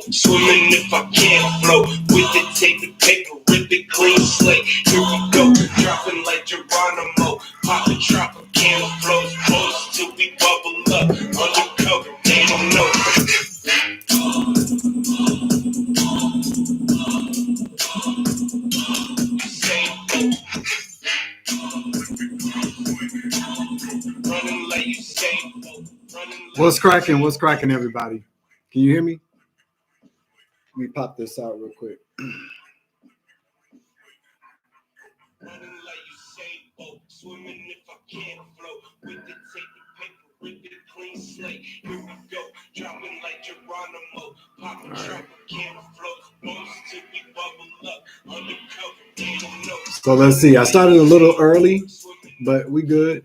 boat, swimming if I can't float. With the tape and paper, rip it clean slate. Here we go, dropping like Geronimo. Pop the drop of can flows, boats till we bubble up. Undercover, they don't know. What's cracking? What's cracking, everybody? Can you hear me? Let me pop this out real quick. Swimming if I can't float with the tape and paper, rip it clean slate. Here we go, dropping like Geronimo. Pop a drop, can't float, boats till we bubble up. Undercover, they don't know. So let's see. I started a little early, but we good.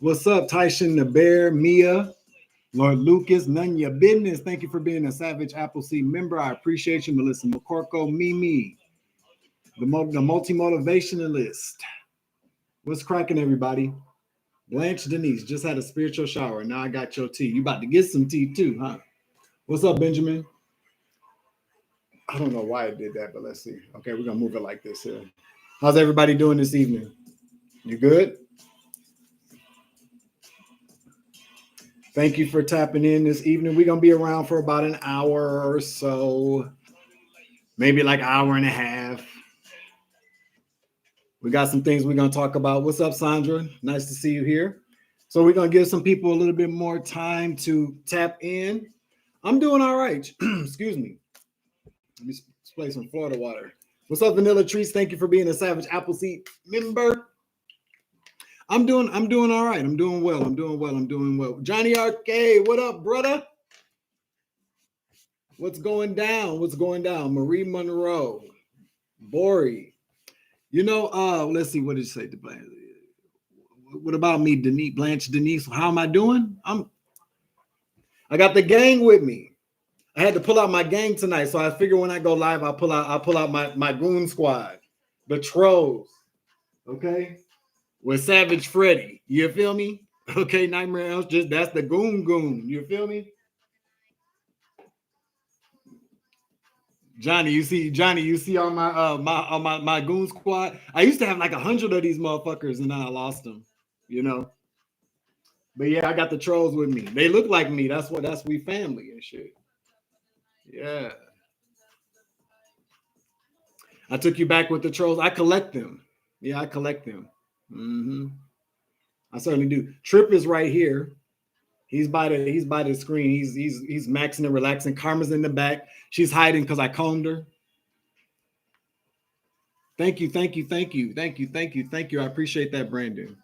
What's up, Tyson the Bear, Mia, Lord Lucas, none of your business. Thank you for being a Savage Appleseed member. I appreciate you, Melissa McCorkle, Mimi, the multi-motivationalist. What's cracking, everybody? Blanche Denise just had a spiritual shower. Now I got your tea. You about to get some tea too, huh? What's up, Benjamin? I don't know why I did that, but let's see. Okay, we're gonna move it like this here. How's everybody doing this evening? You good? Thank you for tapping in this evening. We're gonna be around for about an hour or so, maybe like an hour and a half. We got some things we're going to talk about. What's up, Sandra? Nice to see you here. So we're going to give some people a little bit more time to tap in. I'm doing all right. Excuse me. Let me play some Florida water. What's up, Vanilla Trees? Thank you for being a Savage Appleseed member. I'm doing all right. I'm doing well. Johnny Arcade, what up, brother? What's going down? Marie Monroe, Bori. You know, let's see, what did you say to Blanche? What about me, Denise, Blanche Denise? How am I doing? I got the gang with me. I had to pull out my gang tonight, so I figure when I go live, I'll pull out my goon squad, the trolls. Okay, with Savage Freddy. You feel me? Okay, Nightmare Else, just that's the goon. You feel me? Johnny, you see on my goon squad. I used to have like 100 of these motherfuckers, and then I lost them, you know. But yeah, I got the trolls with me. They look like me. That's we family and shit. Yeah. I took you back with the trolls. I collect them. Yeah, I collect them. I certainly do. Trip is right here. He's by the screen. He's maxing and relaxing. Karma's in the back. She's hiding because I combed her. Thank you. I appreciate that, Brandon.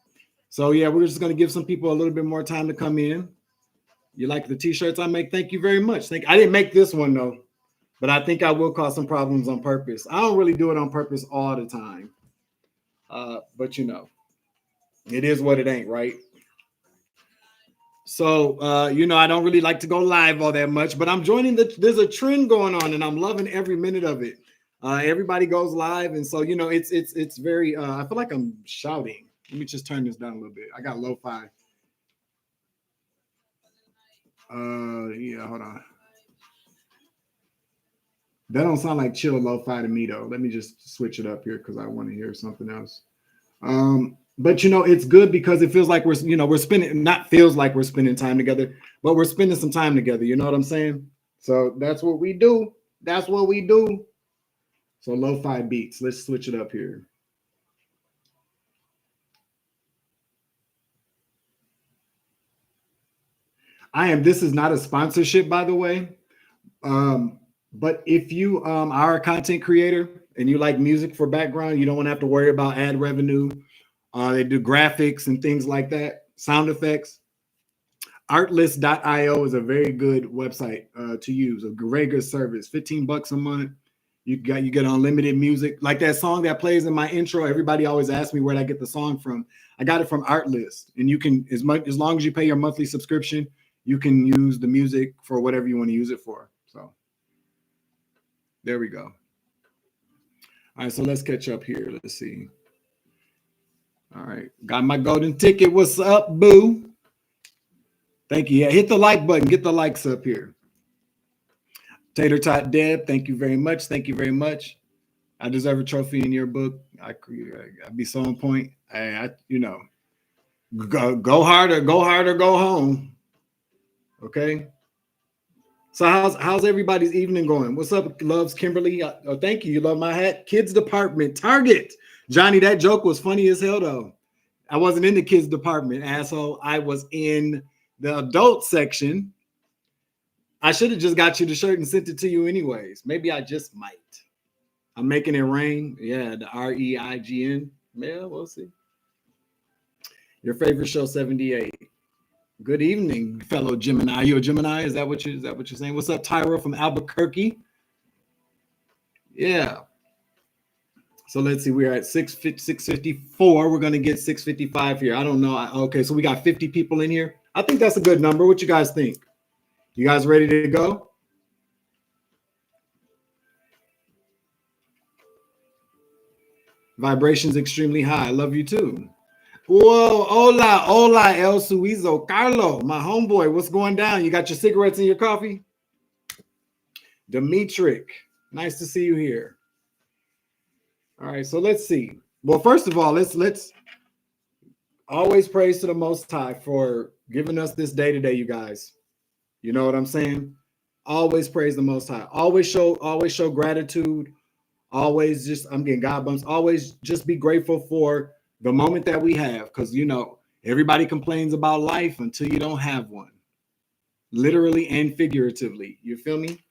So yeah, we're just gonna give some people a little bit more time to come in. You like the t-shirts I make? Thank you very much. I didn't make this one though, but I think I will cause some problems on purpose. I don't really do it on purpose all the time. But you know, it is what it ain't, right? So, you know, I don't really like to go live all that much, but I'm joining there's a trend going on and I'm loving every minute of it. Everybody goes live. And so, you know, it's very, I feel like I'm shouting. Let me just turn this down a little bit. I got lo-fi. Yeah, hold on. That don't sound like chill lo-fi to me though. Let me just switch it up here because I want to hear something else. But you know, it's good because it feels like we're spending time together, but we're spending some time together. You know what I'm saying? So that's what we do. So lo-fi beats. Let's switch it up here. This is not a sponsorship, by the way. But if you are a content creator and you like music for background, you don't want to have to worry about ad revenue. They do graphics and things like that, sound effects. Artlist.io is a very good website to use, a very good service. $15 a month. You get unlimited music. Like that song that plays in my intro, everybody always asks me where I get the song from. I got it from Artlist. And you can, as long as you pay your monthly subscription, you can use the music for whatever you want to use it for. So there we go. All right, so let's catch up here. Let's see. All right, got my golden ticket. What's up, boo? Thank you. Yeah, hit the like button. Get the likes up here. Tater Tot Deb, thank you very much. Thank you very much. I deserve a trophy in your book. I'd be so on point. Go harder, go home. Okay. So how's everybody's evening going? What's up, loves Kimberly? Oh, thank you. You love my hat. Kids department, Target. Johnny, that joke was funny as hell though. I wasn't in the kids department, asshole. I was in the adult section. I should have just got you the shirt and sent it to you anyways. Maybe I just might. I'm making it rain. Yeah, the REIGN. Yeah, we'll see. Your favorite show, 78. Good evening, fellow Gemini. Are you a Gemini? Is that what you're saying? What's up, Tyra from Albuquerque? Yeah. So let's see. We're at 654. We're gonna get 655 here. I don't know. Okay, so we got 50 people in here. I think that's a good number. What you guys think? You guys ready to go? Vibrations extremely high. I love you too. Whoa, hola, El Suizo. Carlo, my homeboy, what's going down? You got your cigarettes and your coffee? Dimitrik, nice to see you here. All right, so let's see. Well, first of all, let's always praise to the Most High for giving us this day today, you guys. You know what I'm saying? Always praise the Most High. Always show gratitude. Always just, I'm getting God bumps. Always just be grateful for the moment that we have, because everybody complains about life until you don't have one, literally and figuratively. You feel me?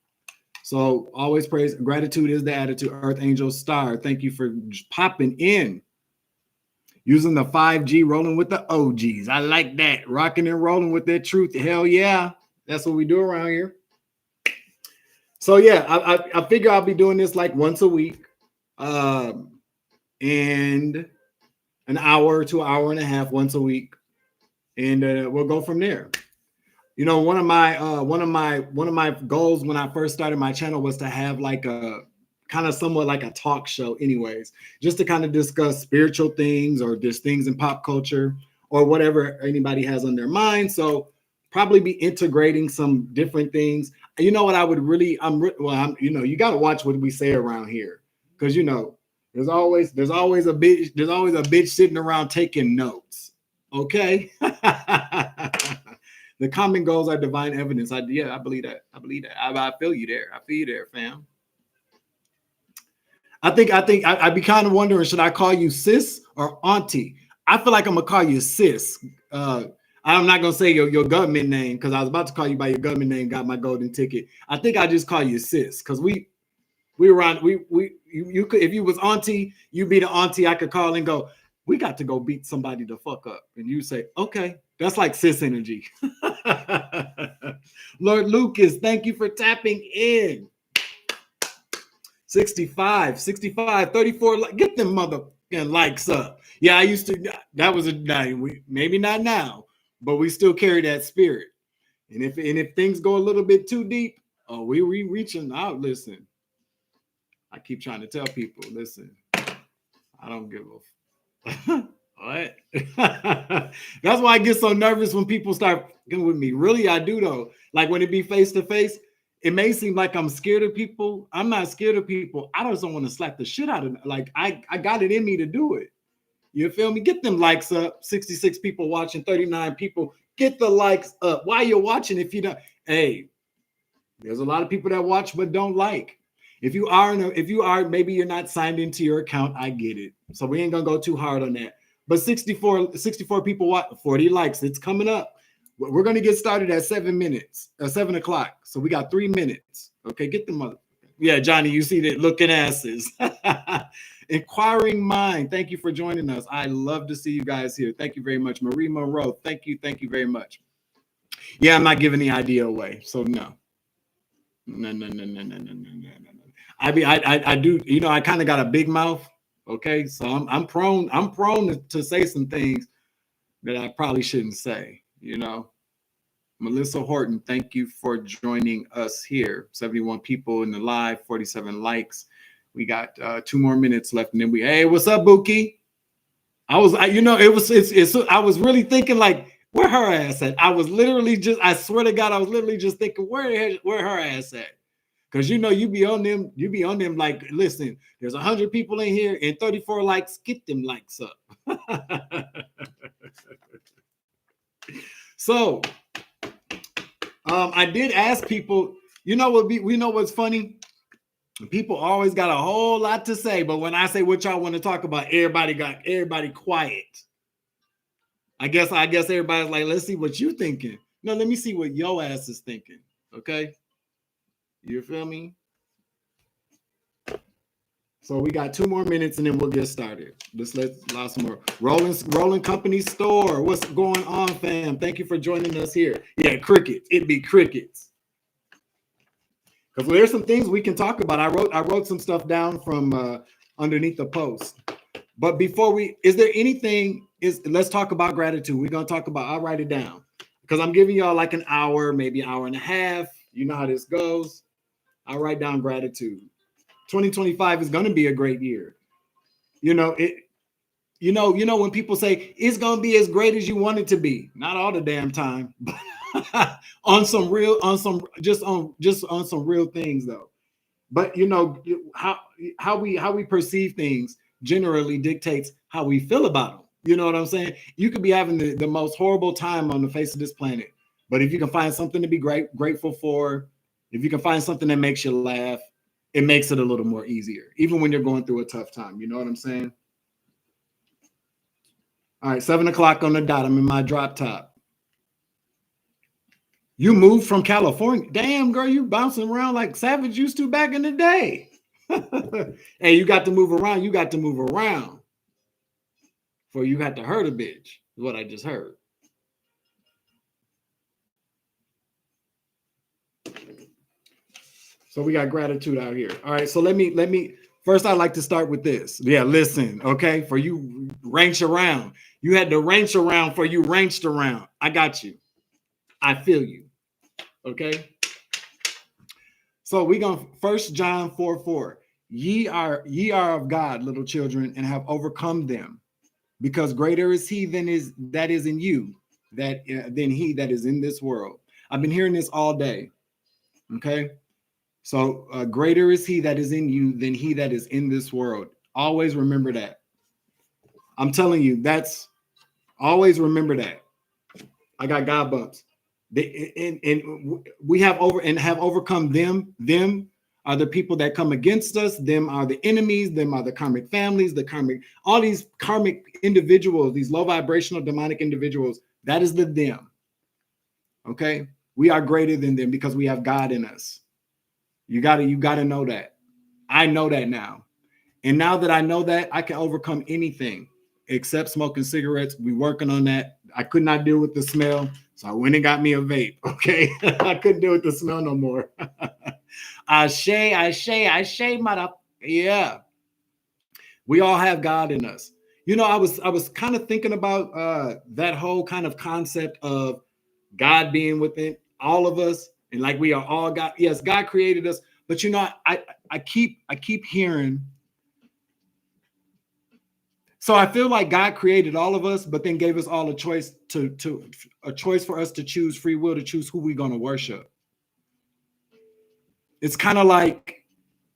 So always praise. Gratitude is the attitude. Earth Angel Star, thank you for popping in. Using the 5G, rolling with the OGs. I like that. Rocking and rolling with that truth. Hell yeah. That's what we do around here. So yeah, I figure I'll be doing this like once a week. And an hour to an hour and a half once a week, and we'll go from there. One of my goals when I first started my channel was to have like a kind of somewhat like a talk show, anyways, just to kind of discuss spiritual things or just things in pop culture or whatever anybody has on their mind. So probably be integrating some different things. You know what I would really, you got to watch what we say around here, because there's always a bitch sitting around taking notes. Okay. The common goals are divine evidence. I believe that. I feel you there. I feel you there, fam. I think I'd be kind of wondering, should I call you sis or auntie? I feel like I'm gonna call you sis. I'm not gonna say your government name, because I was about to call you by your government name. Got my golden ticket. I think I just call you sis, because you could, if you was auntie, you be the auntie I could call and go, we got to go beat somebody the fuck up, and you say, okay. That's like sis energy. Lord Lucas, thank you for tapping in. 65, 34. Get them motherfucking likes up. Yeah, I used to. That was maybe not now, but we still carry that spirit. And if things go a little bit too deep, we reaching out. Listen, I keep trying to tell people, listen, I don't give a what? That's why I get so nervous when people start fucking with me. Really, I do though. Like when it be face to face, it may seem like I'm scared of people. I'm not scared of people. I just don't want to slap the shit out of them. Like I got it in me to do it. You feel me? Get them likes up. 66 people watching, 39 people. Get the likes up. Why you're watching if you don't? Hey, there's a lot of people that watch but don't like. If you are, maybe you're not signed into your account. I get it. So we ain't gonna go too hard on that. But 64 people watch, 40 likes. It's coming up. We're gonna get started at 7 o'clock. So we got 3 minutes. Okay, get the mother. Yeah, Johnny, you see that looking asses. Inquiring Mind, thank you for joining us. I love to see you guys here. Thank you very much. Marie Monroe, thank you very much. Yeah, I'm not giving the idea away. So no. I do, I kind of got a big mouth. Okay, so I'm prone to say some things that I probably shouldn't say. Melissa Horton, thank you for joining us here. 71 people in the live, 47 likes. We got 2 more minutes left, and then hey, what's up, Buki? I was really thinking like, where her ass at? I swear to God, I was literally just thinking, where her ass at? Because you be on them like, listen, there's 100 people in here and 34 likes, get them likes up. So I did ask people, we know what's funny? People always got a whole lot to say, but when I say what y'all want to talk about, everybody quiet. I guess everybody's like, let's see what you thinking. No, let me see what your ass is thinking. Okay. You feel me? So we got 2 more minutes and then we'll get started. Let's lots more. Rolling Company Store. What's going on, fam? Thank you for joining us here. Yeah, crickets. It'd be crickets. Because there's some things we can talk about. I wrote some stuff down from underneath the post. But before let's talk about gratitude. We're gonna talk about, I'll write it down. Because I'm giving y'all like an hour, maybe an hour and a half. You know how this goes. I'll write down gratitude. 2025 is going to be a great year. When people say it's going to be as great as you want it to be, not all the damn time, but on some real things though. But how we perceive things generally dictates how we feel about them. You know what I'm saying? You could be having the most horrible time on the face of this planet, but if you can find something to be grateful for, if you can find something that makes you laugh, it makes it a little more easier, even when you're going through a tough time. You know what I'm saying? All right, 7 o'clock on the dot. I'm in my drop top. You moved from California. Damn, girl, you bouncing around like Savage used to back in the day. Hey, you got to move around. You got to move around. For you got to hurt a bitch, is what I just heard. So we got gratitude out here. All right, so let me first, I'd like to start with this. Yeah, listen, okay? For you ranch around. You had to ranch around for you ranched around. I got you. I feel you. Okay? So we going 1 John 4:4. Ye are of God, little children, and have overcome them, because greater is he that is in you than he that is in this world. I've been hearing this all day. Okay? So greater is he that is in you than he that is in this world. Always remember that. I'm telling you, always remember that. I got God bumps. And we have overcome them. Them are the people that come against us. Them are the enemies. Them are the karmic families, all these karmic individuals, these low vibrational demonic individuals. That is the them. Okay? We are greater than them because we have God in us. You gotta know that. I know that now. And now that I know that, I can overcome anything except smoking cigarettes. We working on that. I could not deal with the smell, so I went and got me a vape. Okay. I couldn't deal with the smell no more. I say, mother. Yeah. We all have God in us. I was kind of thinking about that whole kind of concept of God being within all of us. And like we are all God. Yes, God created us. But I keep hearing. So I feel like God created all of us, but then gave us all a choice a choice for us to choose, free will to choose who we're going to worship. It's kind of like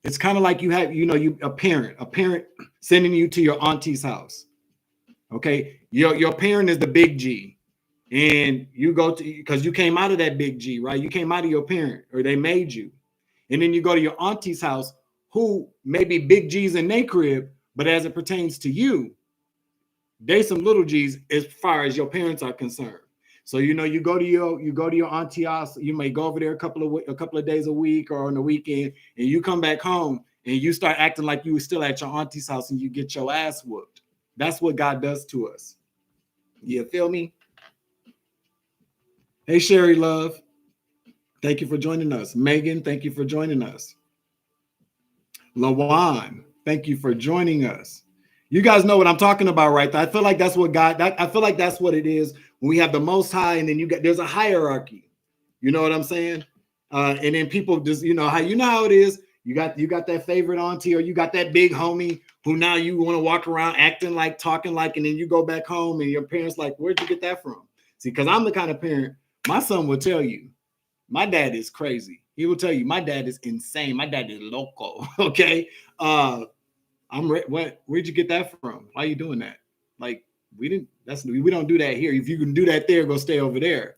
you have, a parent sending you to your auntie's house. Okay. Your parent is the big G. And you go to, because you came out of that big G, right? You came out of your parent, or they made you. And then you go to your auntie's house, who may be big G's in their crib, but as it pertains to you, they some little G's as far as your parents are concerned. So you go to your auntie house. You may go over there a couple of days a week or on the weekend, and you come back home and you start acting like you were still at your auntie's house, and you get your ass whooped. That's what God does to us. You feel me? Hey, Sherry Love. Thank you for joining us. Megan, thank you for joining us. Lawan, thank you for joining us. You guys know what I'm talking about, right? I feel like that's what it is when we have the Most High, and then there's a hierarchy. You know what I'm saying? And then people just, how it is. You got that favorite auntie, or you got that big homie who now you want to walk around acting like, talking like, and then you go back home and your parents like, where'd you get that from? See, because I'm the kind of parent, my son will tell you, my dad is crazy. He will tell you, my dad is insane. My dad is loco. Okay. Where'd you get that from? Why are you doing that? Like, we don't do that here. If you can do that there, go stay over there.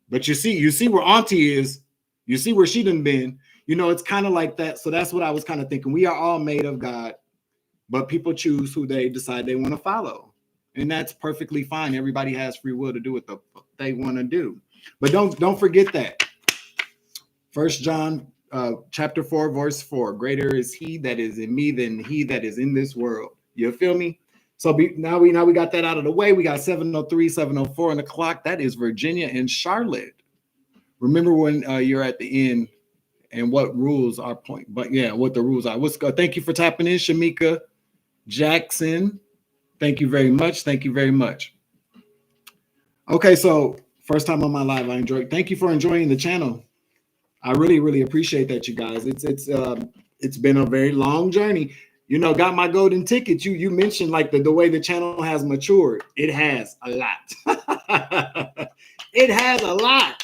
But you see where auntie is, you see where she done been. It's kind of like that. So that's what I was kind of thinking. We are all made of God, but people choose who they decide they want to follow. And that's perfectly fine. Everybody has free will to do what they want to do. But don't forget that. 1 John chapter 4, verse 4. Greater is he that is in me than he that is in this world. You feel me? So now we got that out of the way. We got 7:03, 7:04 on the clock. That is Virginia and Charlotte. Remember when you're at the end and what rules are point. But yeah, what the rules are. Thank you for tapping in, Shamika Jackson. Thank you very much. Thank you very much. Okay, so first time on my live, I enjoyed. Thank you for enjoying the channel. I really, really appreciate that, you guys. It's been a very long journey. Got my golden ticket. You mentioned like the way the channel has matured. It has a lot. It has a lot.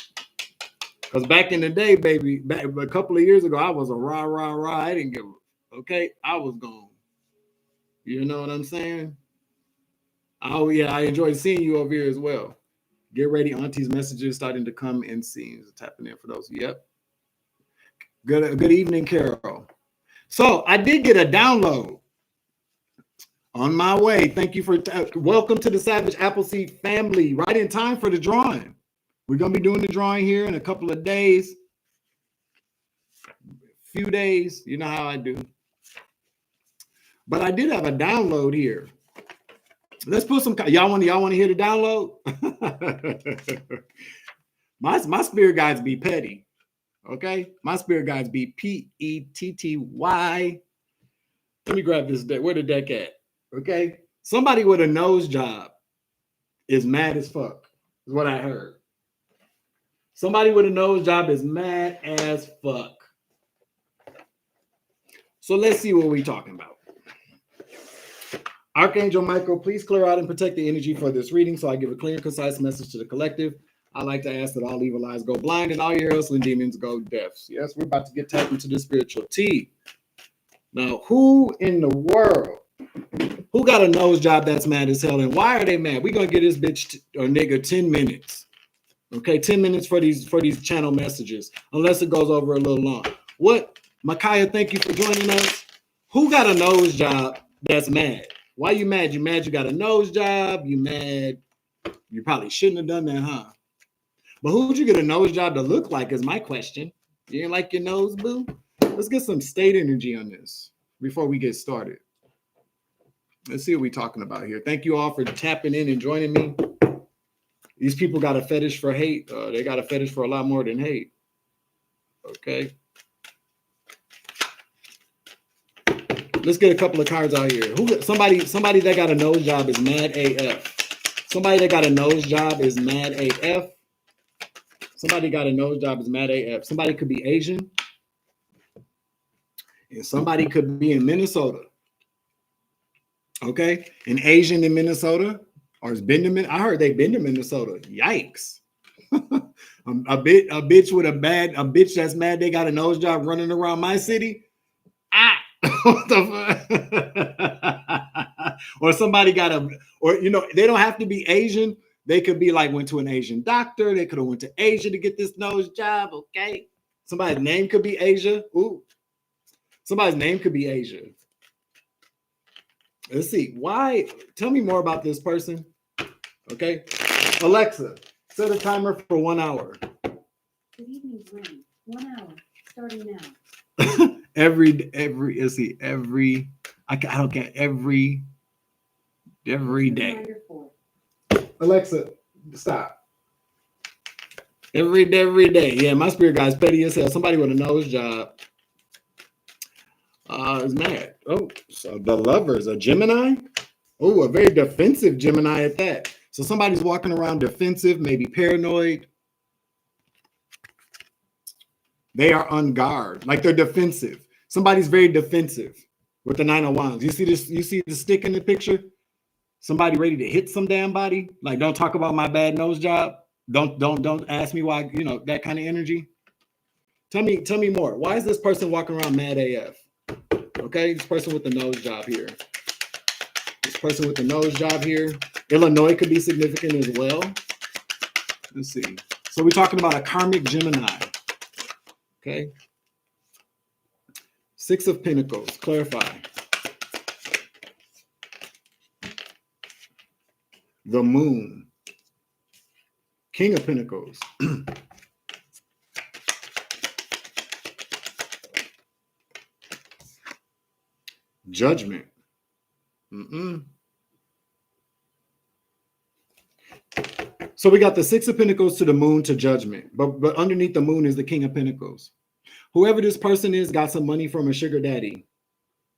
Because back in the day, baby, back a couple of years ago, I was a rah. I didn't give okay. I was gone. You know what I'm saying? Oh yeah, I enjoyed seeing you over here as well. Get ready, Auntie's messages starting to come in scenes. Tapping in for those. Yep. Good evening, Carol. So I did get a download on my way. Thank you for welcome to the Savage Appleseed family. Right in time for the drawing. We're gonna be doing the drawing here in a couple of days. Few days. You know how I do. But I did have a download here. Let's put some. Y'all want to hear the download? my spirit guides be petty. Okay, my spirit guides be petty. Let me grab this deck. Where the deck at? Okay, somebody with a nose job is mad as fuck. Is what I heard. Somebody with a nose job is mad as fuck. So let's see what we're talking about. Archangel Michael, please clear out and protect the energy for this reading so I give a clear and concise message to the collective. I like to ask that all evil eyes go blind and all your hustling demons go deaf. Yes, we're about to get tapped into the spiritual tea. Now, who in the world, who got a nose job that's mad as hell, and why are they mad? We're going to get this bitch or nigga 10 minutes. Okay, 10 minutes for these channel messages, unless it goes over a little long. What? Micaiah, thank you for joining us. Who got a nose job that's mad? Why you mad? You mad you got a nose job? You mad? You probably shouldn't have done that, huh? But who would you get a nose job to look like is my question. You ain't like your nose, boo? Let's get some state energy on this before we get started. Let's see what we're talking about here. Thank you all for tapping in and joining me. These people got a fetish for hate. They got a fetish for a lot more than hate. Okay. Let's get a couple of cards out here. Somebody that got a nose job is mad AF. Somebody that got a nose job is mad AF. Somebody got a nose job is mad AF. Somebody could be Asian. And somebody could be in Minnesota. Okay? An Asian in Minnesota. Or has been to I heard they've been to Minnesota. Yikes. a bitch that's mad they got a nose job running around my city. What the fuck? Or somebody got they don't have to be Asian. They could be like went to an Asian doctor. They could have went to Asia to get this nose job. Okay. Somebody's name could be Asia. Ooh. Somebody's name could be Asia. Let's see. Why? Tell me more about this person. Okay. Alexa, set a timer for 1 hour. Good evening, Glenn. 1 hour, starting now. every day. Alexa, stop. Every day. Yeah, my spirit guy's petty as hell. Somebody with a nose job is mad. Oh, so the Lovers, a Gemini? Oh, a very defensive Gemini at that. So somebody's walking around defensive, maybe paranoid. They are on guard, like they're defensive. Somebody's very defensive with the 9 of Wands. You see this? You see the stick in the picture? Somebody ready to hit some damn body. Like, don't talk about my bad nose job. Don't ask me why. You know, that kind of energy. Tell me more. Why is this person walking around mad AF? Okay, this person with the nose job here. This person with the nose job here. Illinois could be significant as well. Let's see. So we're talking about a karmic Gemini. Okay. Six of Pentacles. Clarify. The Moon. King of Pentacles. Judgment. So we got the Six of Pentacles to the Moon to Judgment. But underneath the Moon is the King of Pentacles. Whoever this person is got some money from a sugar daddy.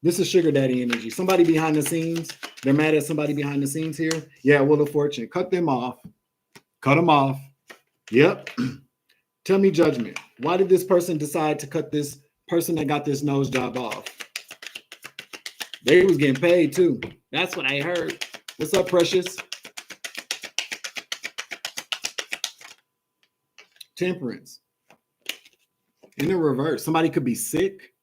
This is sugar daddy energy. Somebody behind the scenes. They're mad at somebody behind the scenes here. Yeah, Wheel of Fortune. Cut them off. Cut them off. Yep. Tell me judgment. Why did this person decide to cut this person that got this nose job off? They was getting paid too. That's what I heard. What's up, Precious? Temperance. In the reverse, somebody could be sick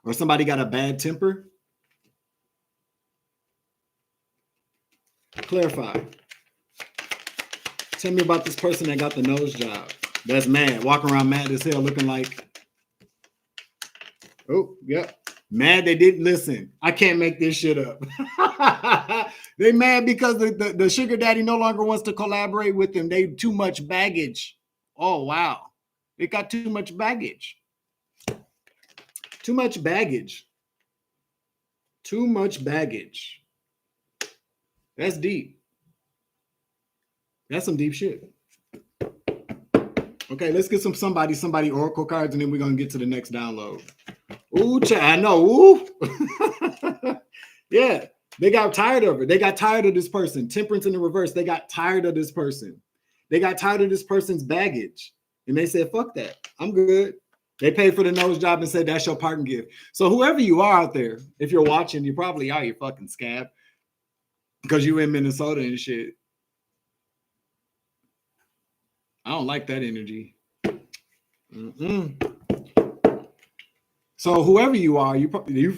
or somebody got a bad temper. Clarify. Tell me about this person that got the nose job. That's mad. Walking around mad as hell looking like, oh, yep. Mad they didn't listen. I can't make this shit up. They mad because the sugar daddy no longer wants to collaborate with them. They too much baggage. Oh, wow. They got too much baggage. Too much baggage. Too much baggage. That's deep. That's some deep shit. Okay, let's get somebody oracle cards, and then we're gonna get to the next download. Ooh, I know. Ooh. Yeah, they got tired of it. They got tired of this person. Temperance in the reverse. They got tired of this person. They got tired of this person's baggage. And they said, fuck that. I'm good. They paid for the nose job and said, that's your parting gift. So whoever you are out there, if you're watching, you probably are, you fucking scab. Because you in Minnesota and shit. I don't like that energy. So whoever you are, you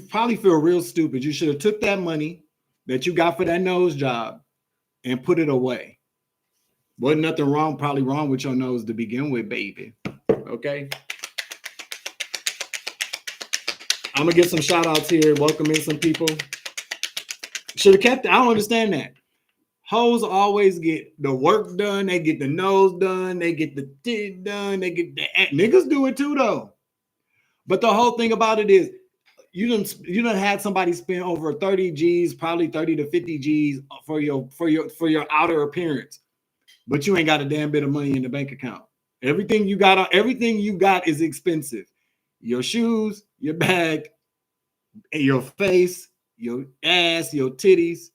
probably feel real stupid. You should have took that money that you got for that nose job and put it away. Wasn't nothing probably wrong with your nose to begin with, baby. Okay. I'm gonna get some shout outs here. Welcome in some people. Should have kept it. I don't understand that. Hoes always get the work done. They get the nose done. They get the tit done. They get the niggas do it too though. But the whole thing about it is you done had somebody spend over 30 G's, probably 30 to 50 G's for your outer appearance. But you ain't got a damn bit of money in the bank account. Everything you got is expensive. Your shoes, your bag, your face, your ass, your titties,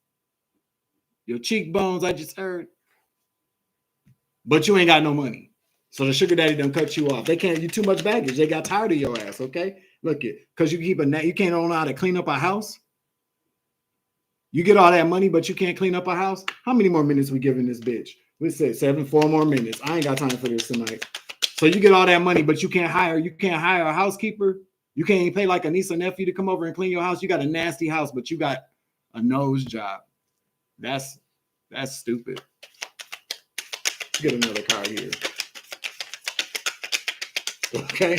your cheekbones, I just heard. But you ain't got no money. So the sugar daddy done cut you off. They can't, you too much baggage. They got tired of your ass, okay? Look it, because you can't know how to clean up a house. You get all that money, but you can't clean up a house. How many more minutes we giving this bitch? We say 4 more minutes. I ain't got time for this tonight. So you get all that money, but you can't hire a housekeeper. You can't even pay like a niece or nephew to come over and clean your house. You got a nasty house, but you got a nose job. That's stupid. Get another card here. Okay.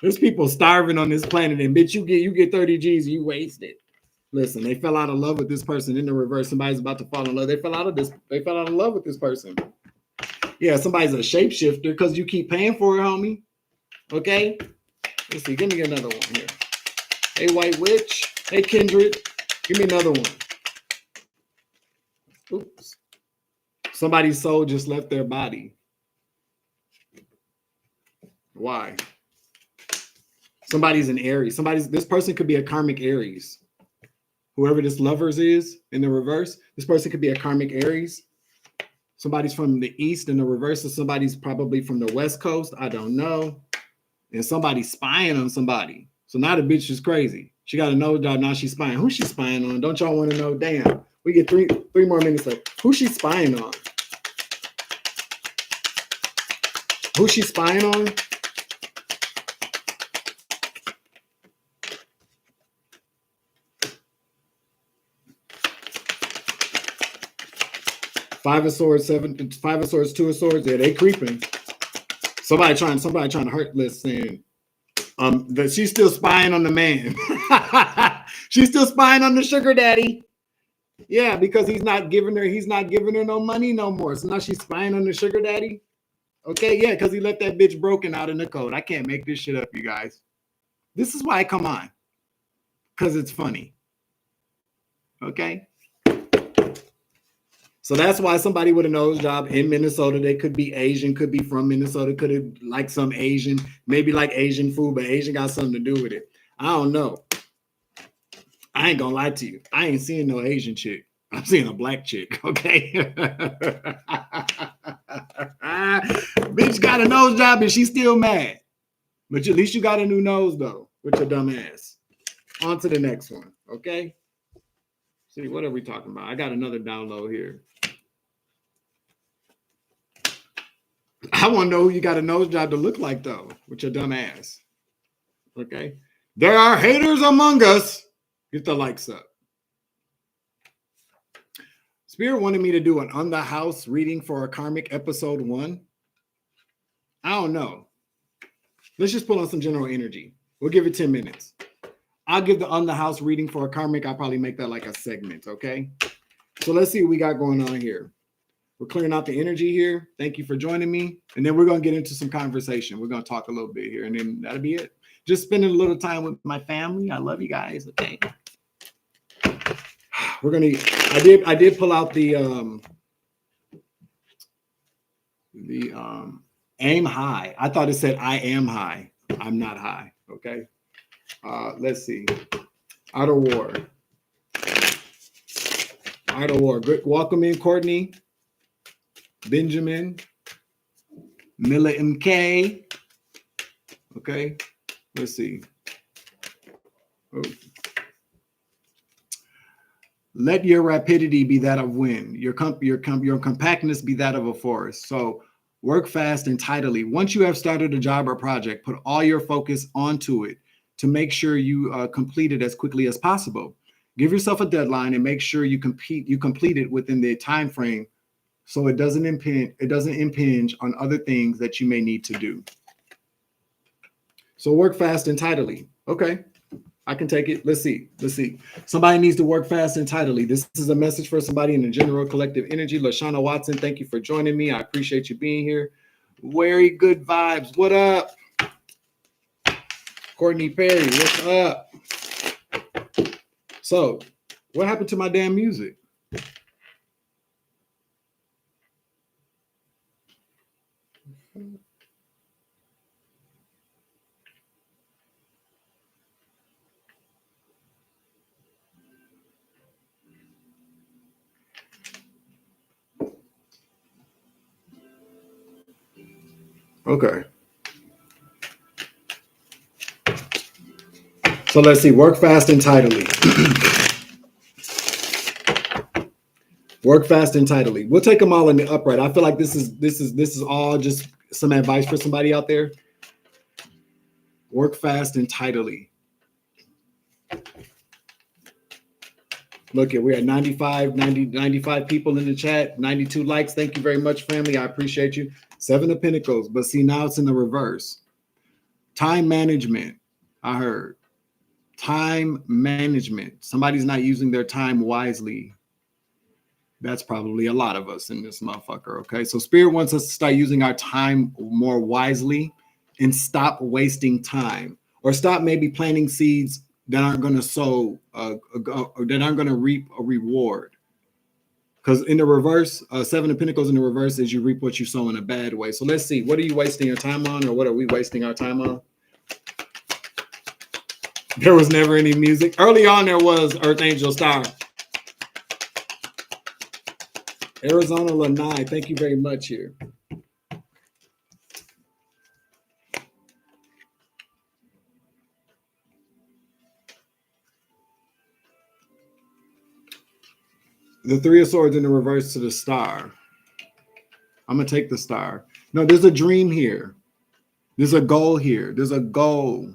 There's people starving on this planet, and bitch, you get 30 G's, you waste it. Listen, they fell out of love with this person. In the reverse, somebody's about to fall in love. They fell out of love with this person. Yeah, somebody's a shapeshifter because you keep paying for it, homie. Okay. Let's see. Give me another one here. Hey, White Witch. Hey, Kindred. Give me another one. Oops. Somebody's soul just left their body. Why? Somebody's an Aries. This person could be a karmic Aries. Whoever this lovers is in the reverse, this person could be a karmic Aries. Somebody's from the East in the reverse, or somebody's probably from the West Coast. I don't know. And somebody's spying on somebody. So now the bitch is crazy. She got a nose job. Now she's spying. Who's she spying on? Don't y'all want to know? Damn. We get three more minutes left. Who's she spying on? Who's she spying on? Five of Swords, Five of Swords, Two of Swords. Yeah, they creeping. Somebody trying to hurt Liz, saying that she's still spying on the man. She's still spying on the sugar daddy. Yeah, because he's not giving her no money no more. So now she's spying on the sugar daddy. Okay, yeah, because he left that bitch broken out in the code. I can't make this shit up, you guys. This is why I come on. Because it's funny. Okay. So that's why somebody with a nose job in Minnesota, they could be Asian, could be from Minnesota, could have like some Asian, maybe like Asian food, but Asian got something to do with it. I don't know. I ain't gonna lie to you. I ain't seeing no Asian chick. I'm seeing a black chick, okay? Bitch got a nose job and she's still mad. But at least you got a new nose, though, with your dumb ass. On to the next one, okay? See, what are we talking about? I got another download here. I want to know who you got a nose job to look like, though, with your dumb ass. Okay? There are haters among us. Get the likes up. Spirit wanted me to do an On the House reading for a karmic episode 1. I don't know. Let's just pull on some general energy. We'll give it 10 minutes. I'll give the On the House reading for a karmic. I'll probably make that like a segment, okay? So let's see what we got going on here. We're clearing out the energy here. Thank you for joining me. And then we're going to get into some conversation. We're going to talk a little bit here, and then that'll be it. Just spending a little time with my family. I love you guys, okay? We're going to, I did pull out the aim high. I thought it said I am high. I'm not high, okay? Let's see. Outer War. Outer War. Good. Welcome in, Courtney. Benjamin. Mila MK. Okay. Let's see. Oh. Let your rapidity be that of wind. Your compactness be that of a forest. So work fast and tidily. Once you have started a job or project, put all your focus onto it to make sure you complete it as quickly as possible. Give yourself a deadline and make sure you complete it within the time frame so it doesn't impinge on other things that you may need to do. So work fast and tidily. Okay, I can take it. Let's see. Somebody needs to work fast and tidily. This is a message for somebody in the general collective energy. LaShauna Watson, thank you for joining me. I appreciate you being here. Very good vibes. What up? Courtney Perry, what's up? So, what happened to my damn music? Okay. So let's see. Work fast and tidily. Work fast and tidily. We'll take them all in the upright. I feel like this is all just some advice for somebody out there. Work fast and tidily. Look, we're at 95 people in the chat, 92 likes. Thank you very much, family. I appreciate you. 7 of Pentacles, but see, now it's in the reverse. Time management, I heard. Time management. Somebody's not using their time wisely. That's probably a lot of us in this motherfucker, okay? So Spirit wants us to start using our time more wisely and stop wasting time, or stop maybe planting seeds that aren't going to sow, that aren't going to reap a reward. Because in the reverse, 7 of Pentacles in the reverse is you reap what you sow in a bad way. So let's see, what are you wasting your time on, or what are we wasting our time on? There was never any music. Early on, there was Earth Angel Star. Arizona Lanai, thank you very much here. The 3 of Swords in the reverse to the star. I'm going to take the star. No, there's a dream here. There's a goal here. There's a goal.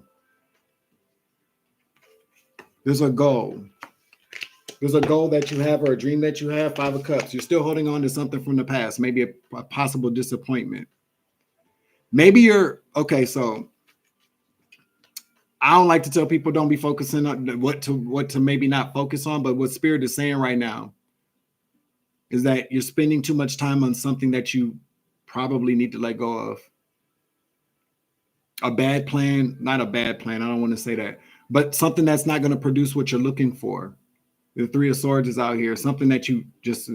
There's a goal. There's a goal that you have or a dream that you have. 5 of Cups. You're still holding on to something from the past, maybe a possible disappointment. Maybe you're okay. So I don't like to tell people don't be focusing on what to maybe not focus on, but what Spirit is saying right now is that you're spending too much time on something that you probably need to let go of. A bad plan, not a bad plan. I don't want to say that, but something that's not going to produce what you're looking for. The 3 of Swords is out here. Something that you just,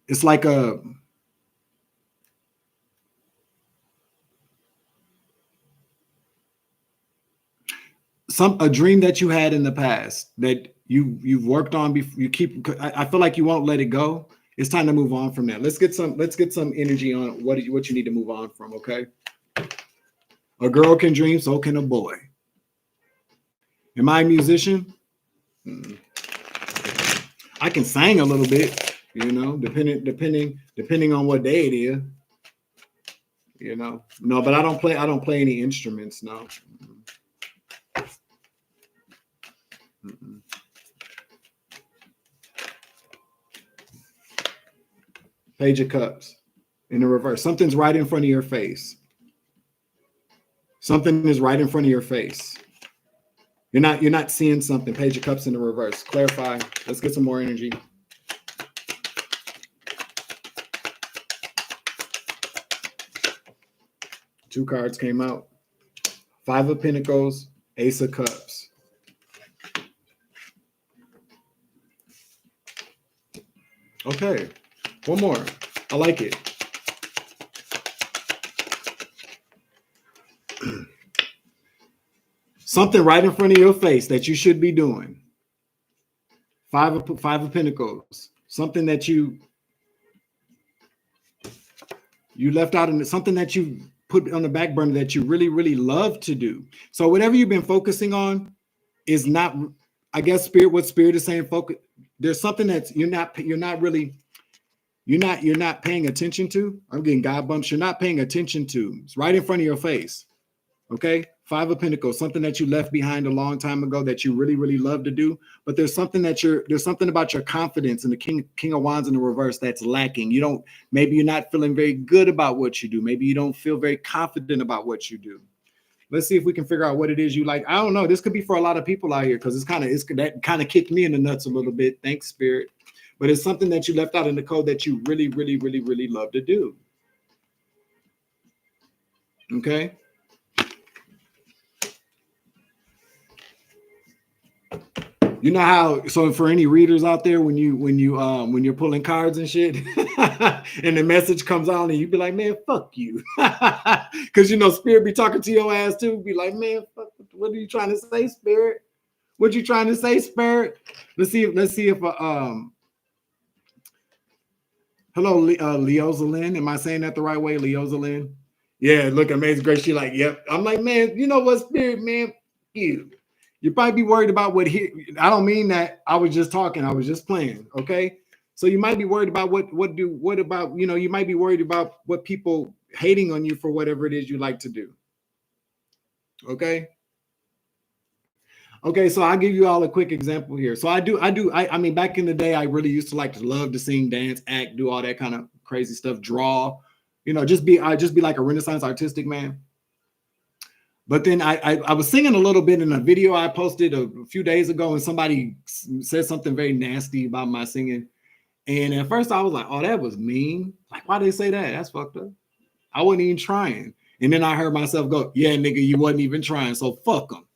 it's like a dream that you had in the past that you've worked on. You keep. I feel like you won't let it go. It's time to move on from that. Let's get some energy on what you need to move on from. Okay. A girl can dream, so can a boy. Am I a musician? I can sing a little bit, you know, depending on what day it is. You know, no, but I don't play any instruments. No. Page of Cups in the reverse. Something's right in front of your face. Something is right in front of your face. You're not seeing something. Page of Cups in the reverse. Clarify. Let's get some more energy. Two cards came out. 5 of Pentacles, Ace of Cups. Okay, one more. I like it. Something right in front of your face that you should be doing. 5 of Pentacles. Something that you left out in something that you put on the back burner that you really, really love to do. So whatever you've been focusing on is not, I guess, what Spirit is saying, focus. There's something that's you're not paying attention to. I'm getting God bumps. You're not paying attention to. It's right in front of your face. Okay. 5 of Pentacles, something that you left behind a long time ago that you really, really love to do. But there's something about your confidence in the King of Wands in the reverse that's lacking. Maybe you're not feeling very good about what you do. Maybe you don't feel very confident about what you do. Let's see if we can figure out what it is you like. I don't know. This could be for a lot of people out here because that kind of kicked me in the nuts a little bit. Thanks, Spirit. But it's something that you left out in the code that you really, really, really, really love to do. Okay. You know how, so for any readers out there, when you're pulling cards and shit, and the message comes on and you be like, man, fuck you. Because Spirit be talking to your ass too, be like, man, fuck, what are you trying to say, Spirit? What you trying to say, Spirit? Let's see if hello, Leozalyn. Am I saying that the right way? Leozalyn? Yeah, look, Amazing Grace. She like, yep. I'm like, man, you know what, Spirit, man? You might be worried about I don't mean that. I was just talking. I was just playing. Okay. So you might be worried about you might be worried about what people hating on you for whatever it is you like to do. Okay. Okay. So I'll give you all a quick example here. So I mean, back in the day, I really used to love to sing, dance, act, do all that kind of crazy stuff, draw, just be like a Renaissance artistic man. But then I was singing a little bit in a video I posted a few days ago, and somebody said something very nasty about my singing. And at first I was like, oh, that was mean. Like, why did they say that? That's fucked up. I wasn't even trying. And then I heard myself go, yeah, nigga, you wasn't even trying. So fuck them.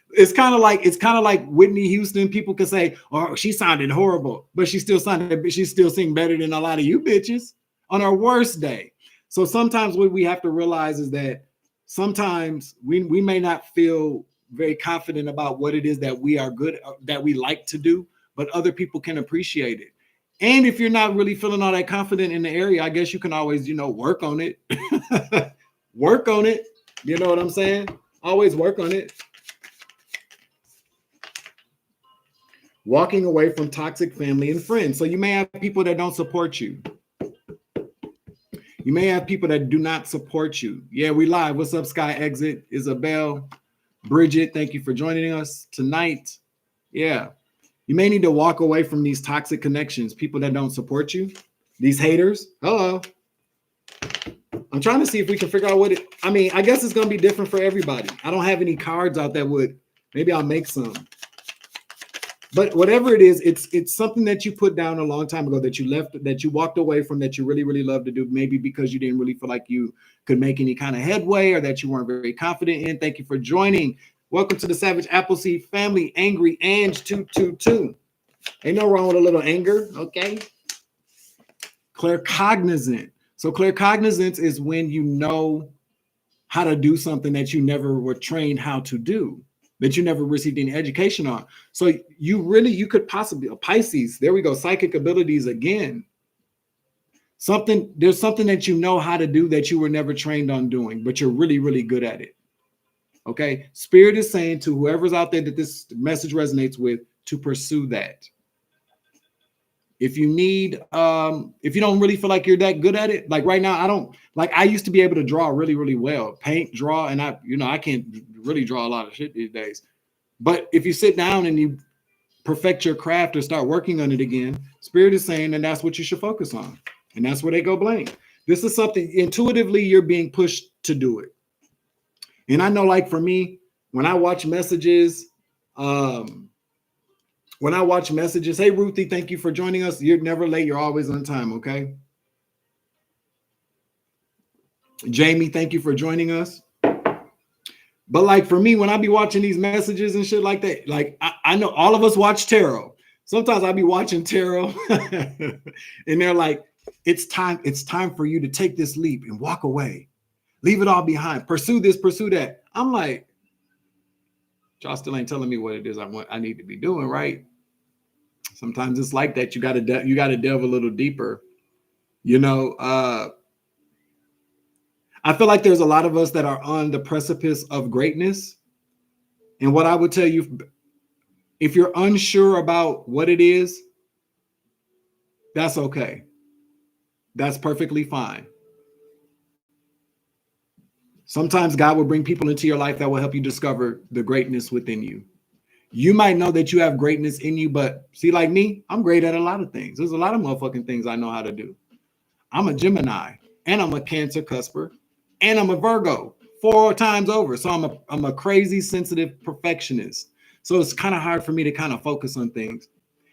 It's kind of like Whitney Houston. People could say, oh, she sounded horrible, but she still sing better than a lot of you bitches on our worst day. So sometimes what we have to realize is that sometimes we may not feel very confident about what it is that we are good, that we like to do, but other people can appreciate it. And if you're not really feeling all that confident in the area, I guess you can always, work on it. Work on it. You know what I'm saying? Always work on it. Walking away from toxic family and friends. So you may have people that don't support you. You may have people that do not support you. Yeah, we live. What's up, Sky Exit? Isabel, Bridget, thank you for joining us tonight. Yeah. You may need to walk away from these toxic connections, people that don't support you, these haters. Hello. I'm trying to see if we can figure out what it, I mean, I guess it's going to be different for everybody. I don't have any cards out that would, maybe I'll make some. But whatever it is, it's something that you put down a long time ago that you left, that you walked away from, that you really, really love to do, maybe because you didn't really feel like you could make any kind of headway or that you weren't very confident in. Thank you for joining. Welcome to the Savage Appleseed family. Angry Ange 222. Ain't no wrong with a little anger, okay? Claircognizant. So claircognizance is when you know how to do something that you never were trained how to do, that you never received any education on. So you could possibly, a Pisces, there we go, psychic abilities again. There's something that you know how to do that you were never trained on doing, but you're really, really good at it. Okay. Spirit is saying to whoever's out there that this message resonates with to pursue that. If you need, if you don't really feel like you're that good at it, like right now, I used to be able to draw really, really well, paint, draw, and I can't really draw a lot of shit these days. But if you sit down and you perfect your craft or start working on it again, Spirit is saying, and that's what you should focus on. And that's where they go blame. This is something intuitively you're being pushed to do it. And I know, like for me, when I watch messages, hey, Ruthie, thank you for joining us. You're never late. You're always on time, okay? Jamie, thank you for joining us. But like for me, when I be watching these messages and shit like that, like I know all of us watch tarot. Sometimes I be watching tarot and they're like, it's time for you to take this leap and walk away. Leave it all behind. Pursue this, pursue that. I'm like, y'all still ain't telling me what it is I need to be doing, right? Sometimes it's like that. You got to delve a little deeper. I feel like there's a lot of us that are on the precipice of greatness. And what I would tell you, if you're unsure about what it is, that's okay. That's perfectly fine. Sometimes God will bring people into your life that will help you discover the greatness within you. You might know that you have greatness in you, but see, like me, I'm great at a lot of things. There's a lot of motherfucking things I know how to do. I'm a Gemini, and I'm a Cancer cusper, and I'm a Virgo 4 times over. So I'm a crazy, sensitive perfectionist. So it's kind of hard for me to kind of focus on things.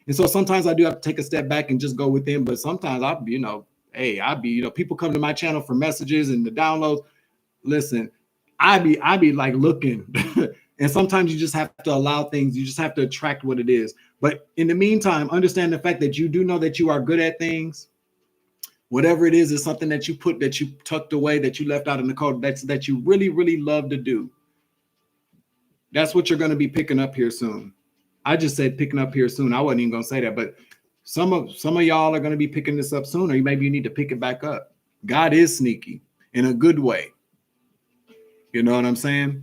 And so sometimes I do have to take a step back and just go within. But sometimes people come to my channel for messages and the downloads. Listen, I be like looking. And sometimes you just have to allow things. You just have to attract what it is. But in the meantime, understand the fact that you do know that you are good at things. Whatever it is something that you tucked away, that you left out in the cold, that you really, really love to do. That's what you're going to be picking up here soon. I just said picking up here soon. I wasn't even going to say that, but some of y'all are going to be picking this up soon, or maybe you need to pick it back up. God is sneaky in a good way. You know what I'm saying?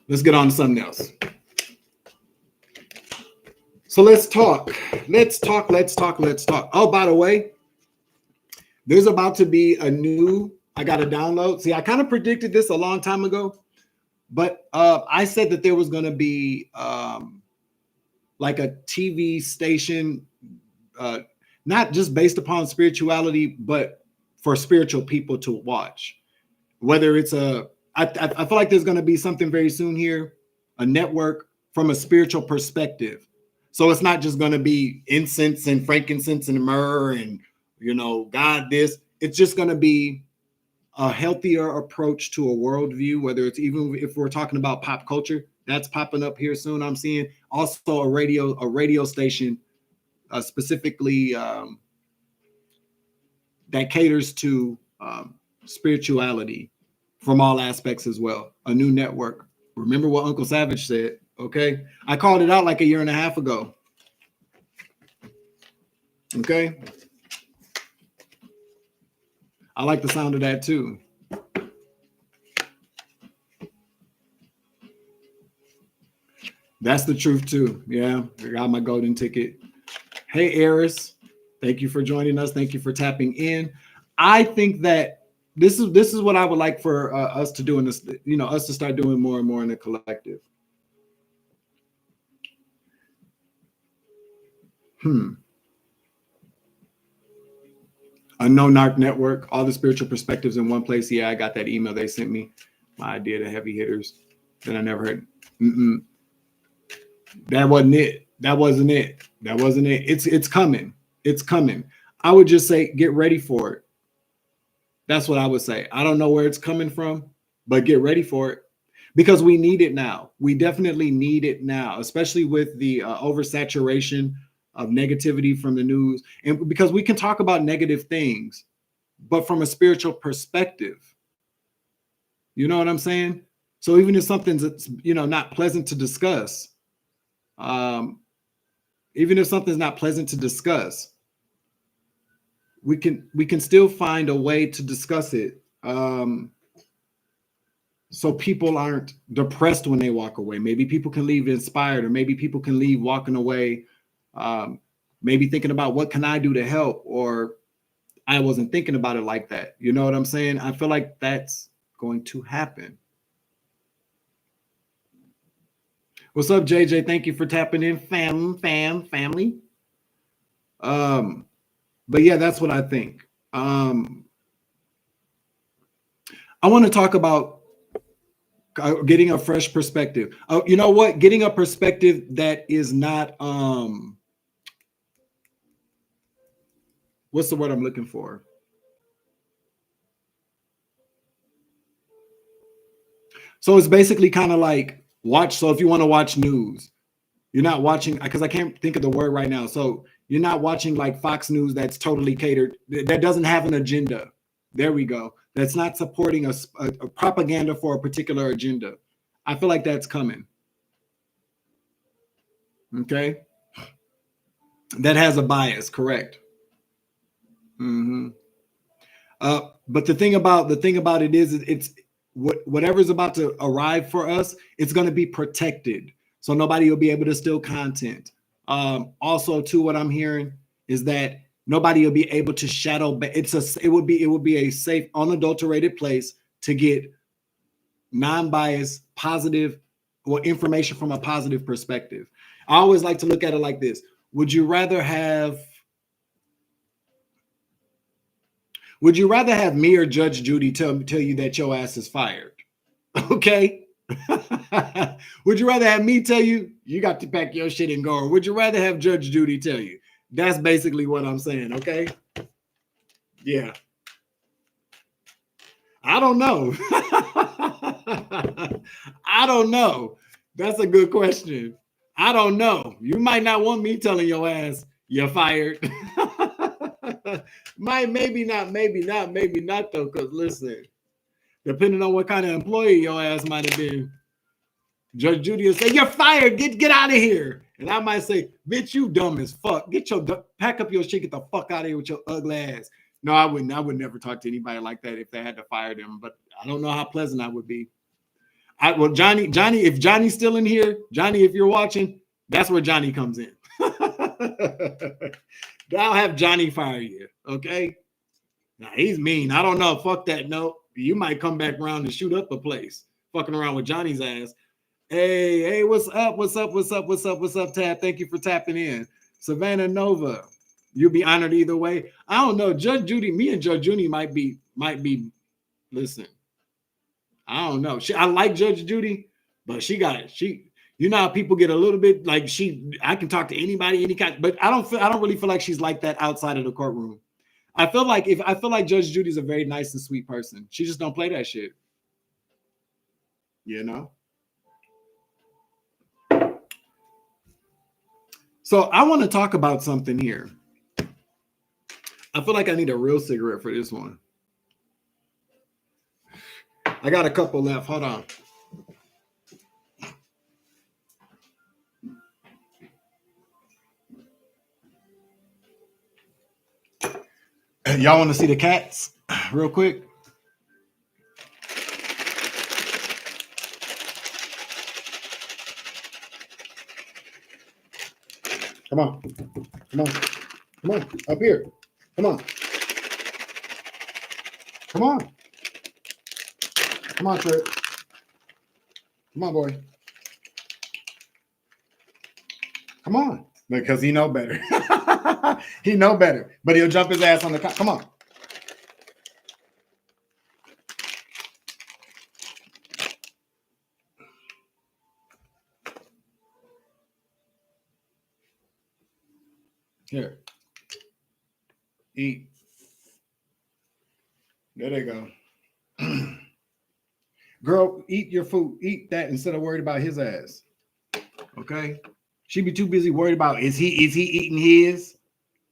Let's get on to something else. So let's talk. Oh, by the way, there's about to be I got a download. See, I kind of predicted this a long time ago, but I said that there was going to be like a TV station, not just based upon spirituality, but for spiritual people to watch. Whether it's I feel like there's going to be something very soon here, a network from a spiritual perspective. So it's not just going to be incense and frankincense and myrrh and, God this. It's just going to be a healthier approach to a worldview, whether it's even if we're talking about pop culture, that's popping up here soon. I'm seeing also a radio station specifically that caters to spirituality from all aspects as well. A new network. Remember what Uncle Savage said, okay? I called it out like a year and a half ago. Okay? I like the sound of that too. That's the truth too. Yeah, I got my golden ticket. Hey, Eris. Thank you for joining us. Thank you for tapping in. I think that this is what I would like for us to do in this, you know, us to start doing more and more in the collective. A no narc network, all the spiritual perspectives in one place. Yeah, I got that email they sent me. My idea, the heavy hitters. Then I never heard. That wasn't it. That wasn't it. That wasn't it. It's coming. It's coming. I would just say get ready for it. That's what I would say. I don't know where it's coming from, but get ready for it because we need it now. We definitely need it now, especially with the oversaturation of negativity from the news. And because we can talk about negative things, but from a spiritual perspective. You know what I'm saying? So even if something's, you know, not pleasant to discuss, even if something's not pleasant to discuss, we can still find a way to discuss it, so people aren't depressed when they walk away. Maybe people can leave inspired, or maybe people can leave walking away, maybe thinking about what can I do to help, or I wasn't thinking about it like that. You know what I'm saying? I feel like that's going to happen. What's up, JJ? Thank you for tapping in, family. But yeah, that's what I think. I want to talk about getting a fresh perspective. You know what? Getting a perspective that is not what's the word I'm looking for? So it's basically kind of like watch. So if you want to watch news, you're not watching, because I can't think of the word right now. So you're not watching like Fox News that's totally catered, that doesn't have an agenda. There we go. That's not supporting a propaganda for a particular agenda. I feel like that's coming. Okay. That has a bias, correct. But the thing about it is it's whatever's about to arrive for us, it's going to be protected, so nobody will be able to steal content. Also, too, what I'm hearing is that nobody will be able to shadow. It would be a safe, unadulterated place to get non-biased, positive, or information from a positive perspective. I always like to look at it like this: Would you rather have me or Judge Judy tell you that your ass is fired? Okay. Would you rather have me tell you you got to pack your shit and go, or would you rather have Judge Judy tell you? That's basically what I'm saying. Okay. Yeah. I don't know. I don't know. That's a good question. I don't know. You might not want me telling your ass you're fired. Maybe not though, because listen, depending on what kind of employee your ass might have been, Judge Judy will say, "You're fired, get out of here." And I might say, "Bitch, you dumb as fuck. Pack up your shit, get the fuck out of here with your ugly ass." No, I wouldn't. I would never talk to anybody like that if they had to fire them, but I don't know how pleasant I would be. Johnny, if Johnny's still in here, Johnny, if you're watching, that's where Johnny comes in. I'll have Johnny fire you, okay? Now, he's mean. I don't know. Fuck that. No, you might come back around and shoot up a place, fucking around with Johnny's ass. Hey, what's up? Tab? Thank you for tapping in. Savannah Nova, you'll be honored either way. I don't know. Judge Judy, me and Judge Judy might be, listen, I don't know. I like Judge Judy, but you know how people get a little bit like I can talk to anybody, any kind, but I don't really feel like she's like that outside of the courtroom. I feel like Judge Judy's a very nice and sweet person. She just don't play that shit. You know? So I want to talk about something here. I feel like I need a real cigarette for this one. I got a couple left. Hold on. Y'all want to see the cats real quick? Come on. Up here. Come on. Come on, Trip. Come on, boy. Come on. Because he know better. He know better. But he'll jump his ass on the couch. Come on. Here. Eat. There they go. Girl, eat your food. Eat that instead of worried about his ass. Okay? She be too busy worried about is he eating his?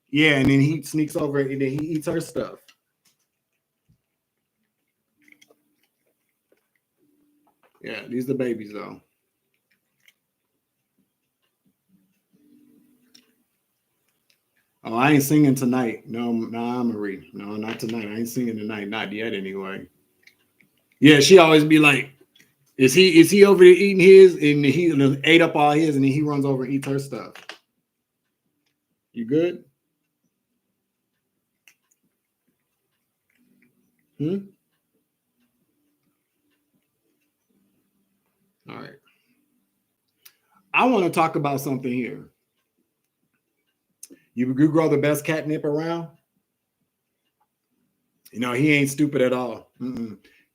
Yeah, and then he sneaks over and then he eats her stuff. Yeah, these are the babies though. Oh, I ain't singing tonight. No, Marie. No, not tonight. I ain't singing tonight. Not yet, anyway. Yeah, she always be like, "Is he over there eating his?" And he ate up all his, and then he runs over and eats her stuff. You good? All right. I want to talk about something here. You grow the best catnip around. You know, he ain't stupid at all.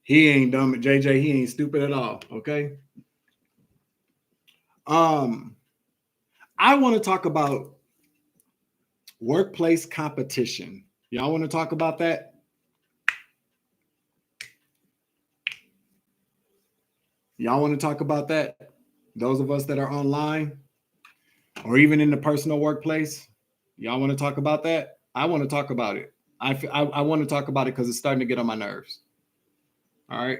He ain't dumb. JJ, he ain't stupid at all. Okay. I want to talk about workplace competition. Y'all want to talk about that? Y'all want to talk about that? Those of us that are online or even in the personal workplace, y'all want to talk about that? I want to talk about it. I want to talk about it because it's starting to get on my nerves. All right.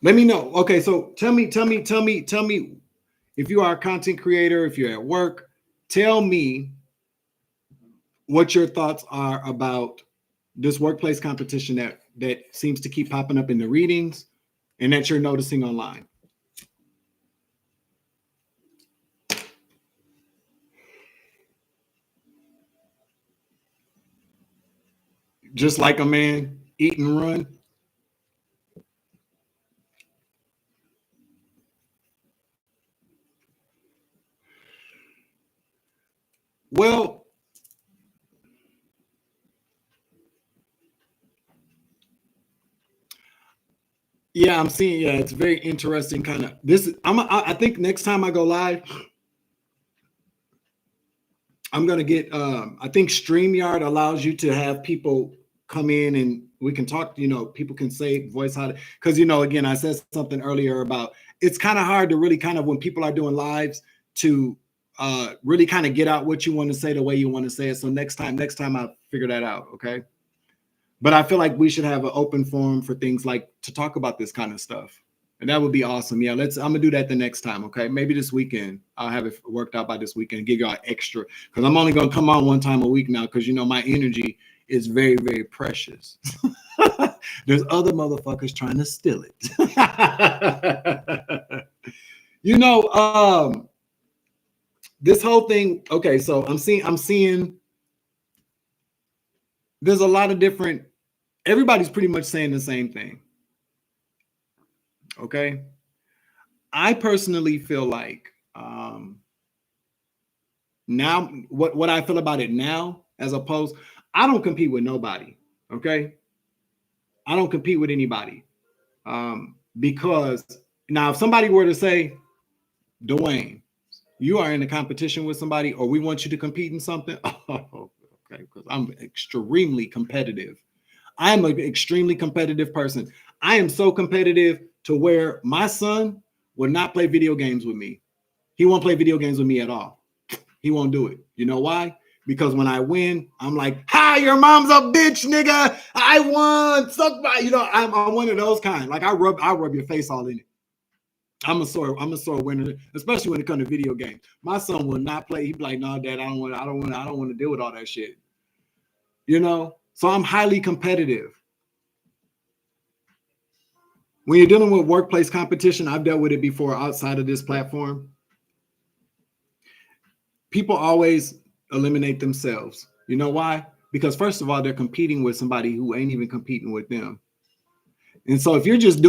Let me know. Okay, so tell me if you are a content creator, if you're at work, tell me what your thoughts are about this workplace competition that seems to keep popping up in the readings and that you're noticing online. Just like a man, eat and run. Well, yeah, I'm seeing. Yeah, it's very interesting. Kind of this. I think next time I go live, I'm gonna get. I think StreamYard allows you to have people come in and we can talk. You know, people can say voice how to, because you know, again, I said something earlier about it's kind of hard to really kind of when people are doing lives to really kind of get out what you want to say the way you want to say it. So next time I'll figure that out. Okay. But I feel like we should have an open forum for things like to talk about this kind of stuff. And that would be awesome. Yeah, I'm gonna do that the next time. Okay. Maybe this weekend. I'll have it worked out by this weekend, give y'all extra. Because I'm only gonna come on one time a week now, because you know my energy is very, very precious. There's other motherfuckers trying to steal it. You know, this whole thing. Okay, so I'm seeing there's a lot of different, everybody's pretty much saying the same thing. Okay. I personally feel like now what I feel about it now, as opposed, I don't compete with nobody. Okay. I don't compete with anybody. Because now if somebody were to say, Dwayne, you are in a competition with somebody, or we want you to compete in something. Oh, okay. Because I'm extremely competitive. I am an extremely competitive person. I am so competitive to where my son will not play video games with me. He won't play video games with me at all. He won't do it. You know why? Because when I win, I'm like, "Hi, your mom's a bitch, nigga. I won." Suck my, you know, I'm one of those kind. Like I rub your face all in it. I'm a sore winner, especially when it comes to video games. My son will not play. He'd be like, "No, Dad, I don't want to deal with all that shit." You know, so I'm highly competitive. When you're dealing with workplace competition, I've dealt with it before outside of this platform. People always eliminate themselves. You know why? Because first of all, they're competing with somebody who ain't even competing with them. And so if you're just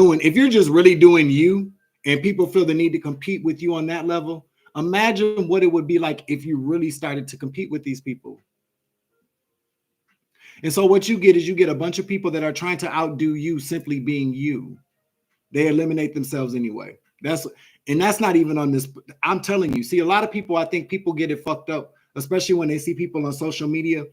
really doing you and people feel the need to compete with you on that level, imagine what it would be like if you really started to compete with these people. And so what you get is you get a bunch of people that are trying to outdo you simply being you. They eliminate themselves anyway. That's not even on this. I'm telling you, see, a lot of people, I think people get it fucked up, especially when they see people on social media.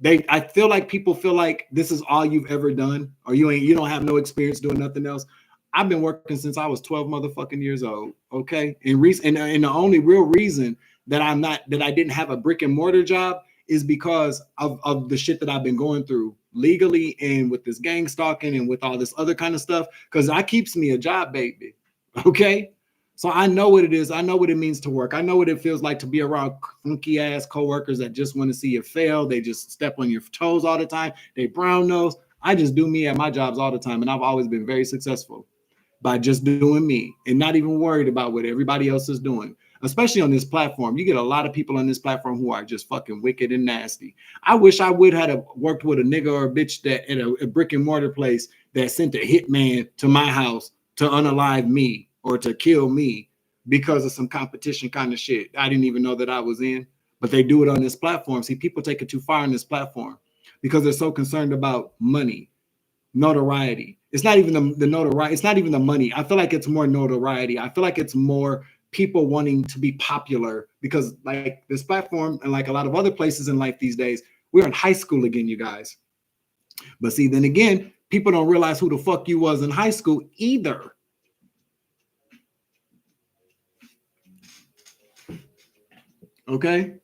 I feel like people feel like this is all you've ever done, or you don't have no experience doing nothing else. I've been working since I was 12 motherfucking years old. Okay. And the only real reason that I didn't have a brick and mortar job is because of the shit that I've been going through legally and with this gang stalking and with all this other kind of stuff. Cause that keeps me a job, baby. Okay. So I know what it is. I know what it means to work. I know what it feels like to be around funky ass coworkers that just want to see you fail. They just step on your toes all the time. They brown nose. I just do me at my jobs all the time. And I've always been very successful by just doing me and not even worried about what everybody else is doing. Especially on this platform. You get a lot of people on this platform who are just fucking wicked and nasty. I wish I would have worked with a nigga or a bitch that at a brick and mortar place that sent a hitman to my house to unalive me or to kill me because of some competition kind of shit I didn't even know that I was in. But they do it on this platform. See, people take it too far on this platform because they're so concerned about money, notoriety. It's not even the notoriety. It's not even the money. I feel like it's more notoriety. I feel like it's more people wanting to be popular because like this platform and like a lot of other places in life these days, we're in high school again, you guys. But see, then again, people don't realize who the fuck you was in high school either. Okay.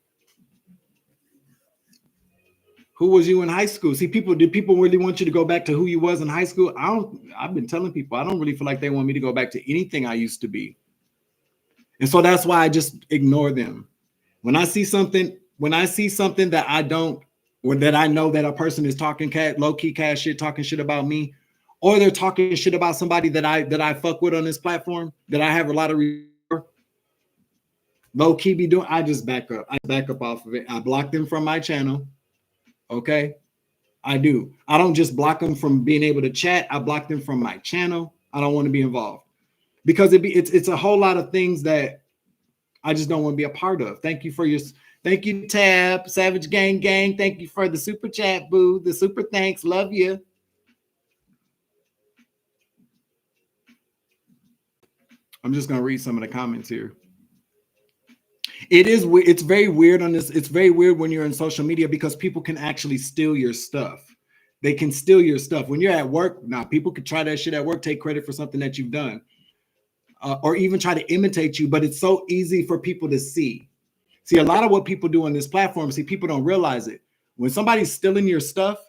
Who was you in high school? See, did people really want you to go back to who you was in high school? I've been telling people, I don't really feel like they want me to go back to anything I used to be. And so that's why I just ignore them. When I see something that I don't, or that I know that a person is talking low-key cash shit, talking shit about me, or they're talking shit about somebody that I fuck with on this platform, that I have a lot of low-key be doing, I just back up. I back up off of it. I block them from my channel. Okay. I do. I don't just block them from being able to chat. I block them from my channel. I don't want to be involved because it's a whole lot of things that I just don't want to be a part of. Thank you, Tab, Savage Gang Gang. Thank you for the super chat, boo. The super thanks. Love you. I'm just gonna read some of the comments here. It's very weird on this. It's very weird when you're in social media because people can actually steal your stuff. They can steal your stuff. When you're at work, now people could try that shit at work, take credit for something that you've done. Or even try to imitate you, but it's so easy for people to see. See, a lot of what people do on this platform, see, people don't realize it. When somebody's stealing your stuff,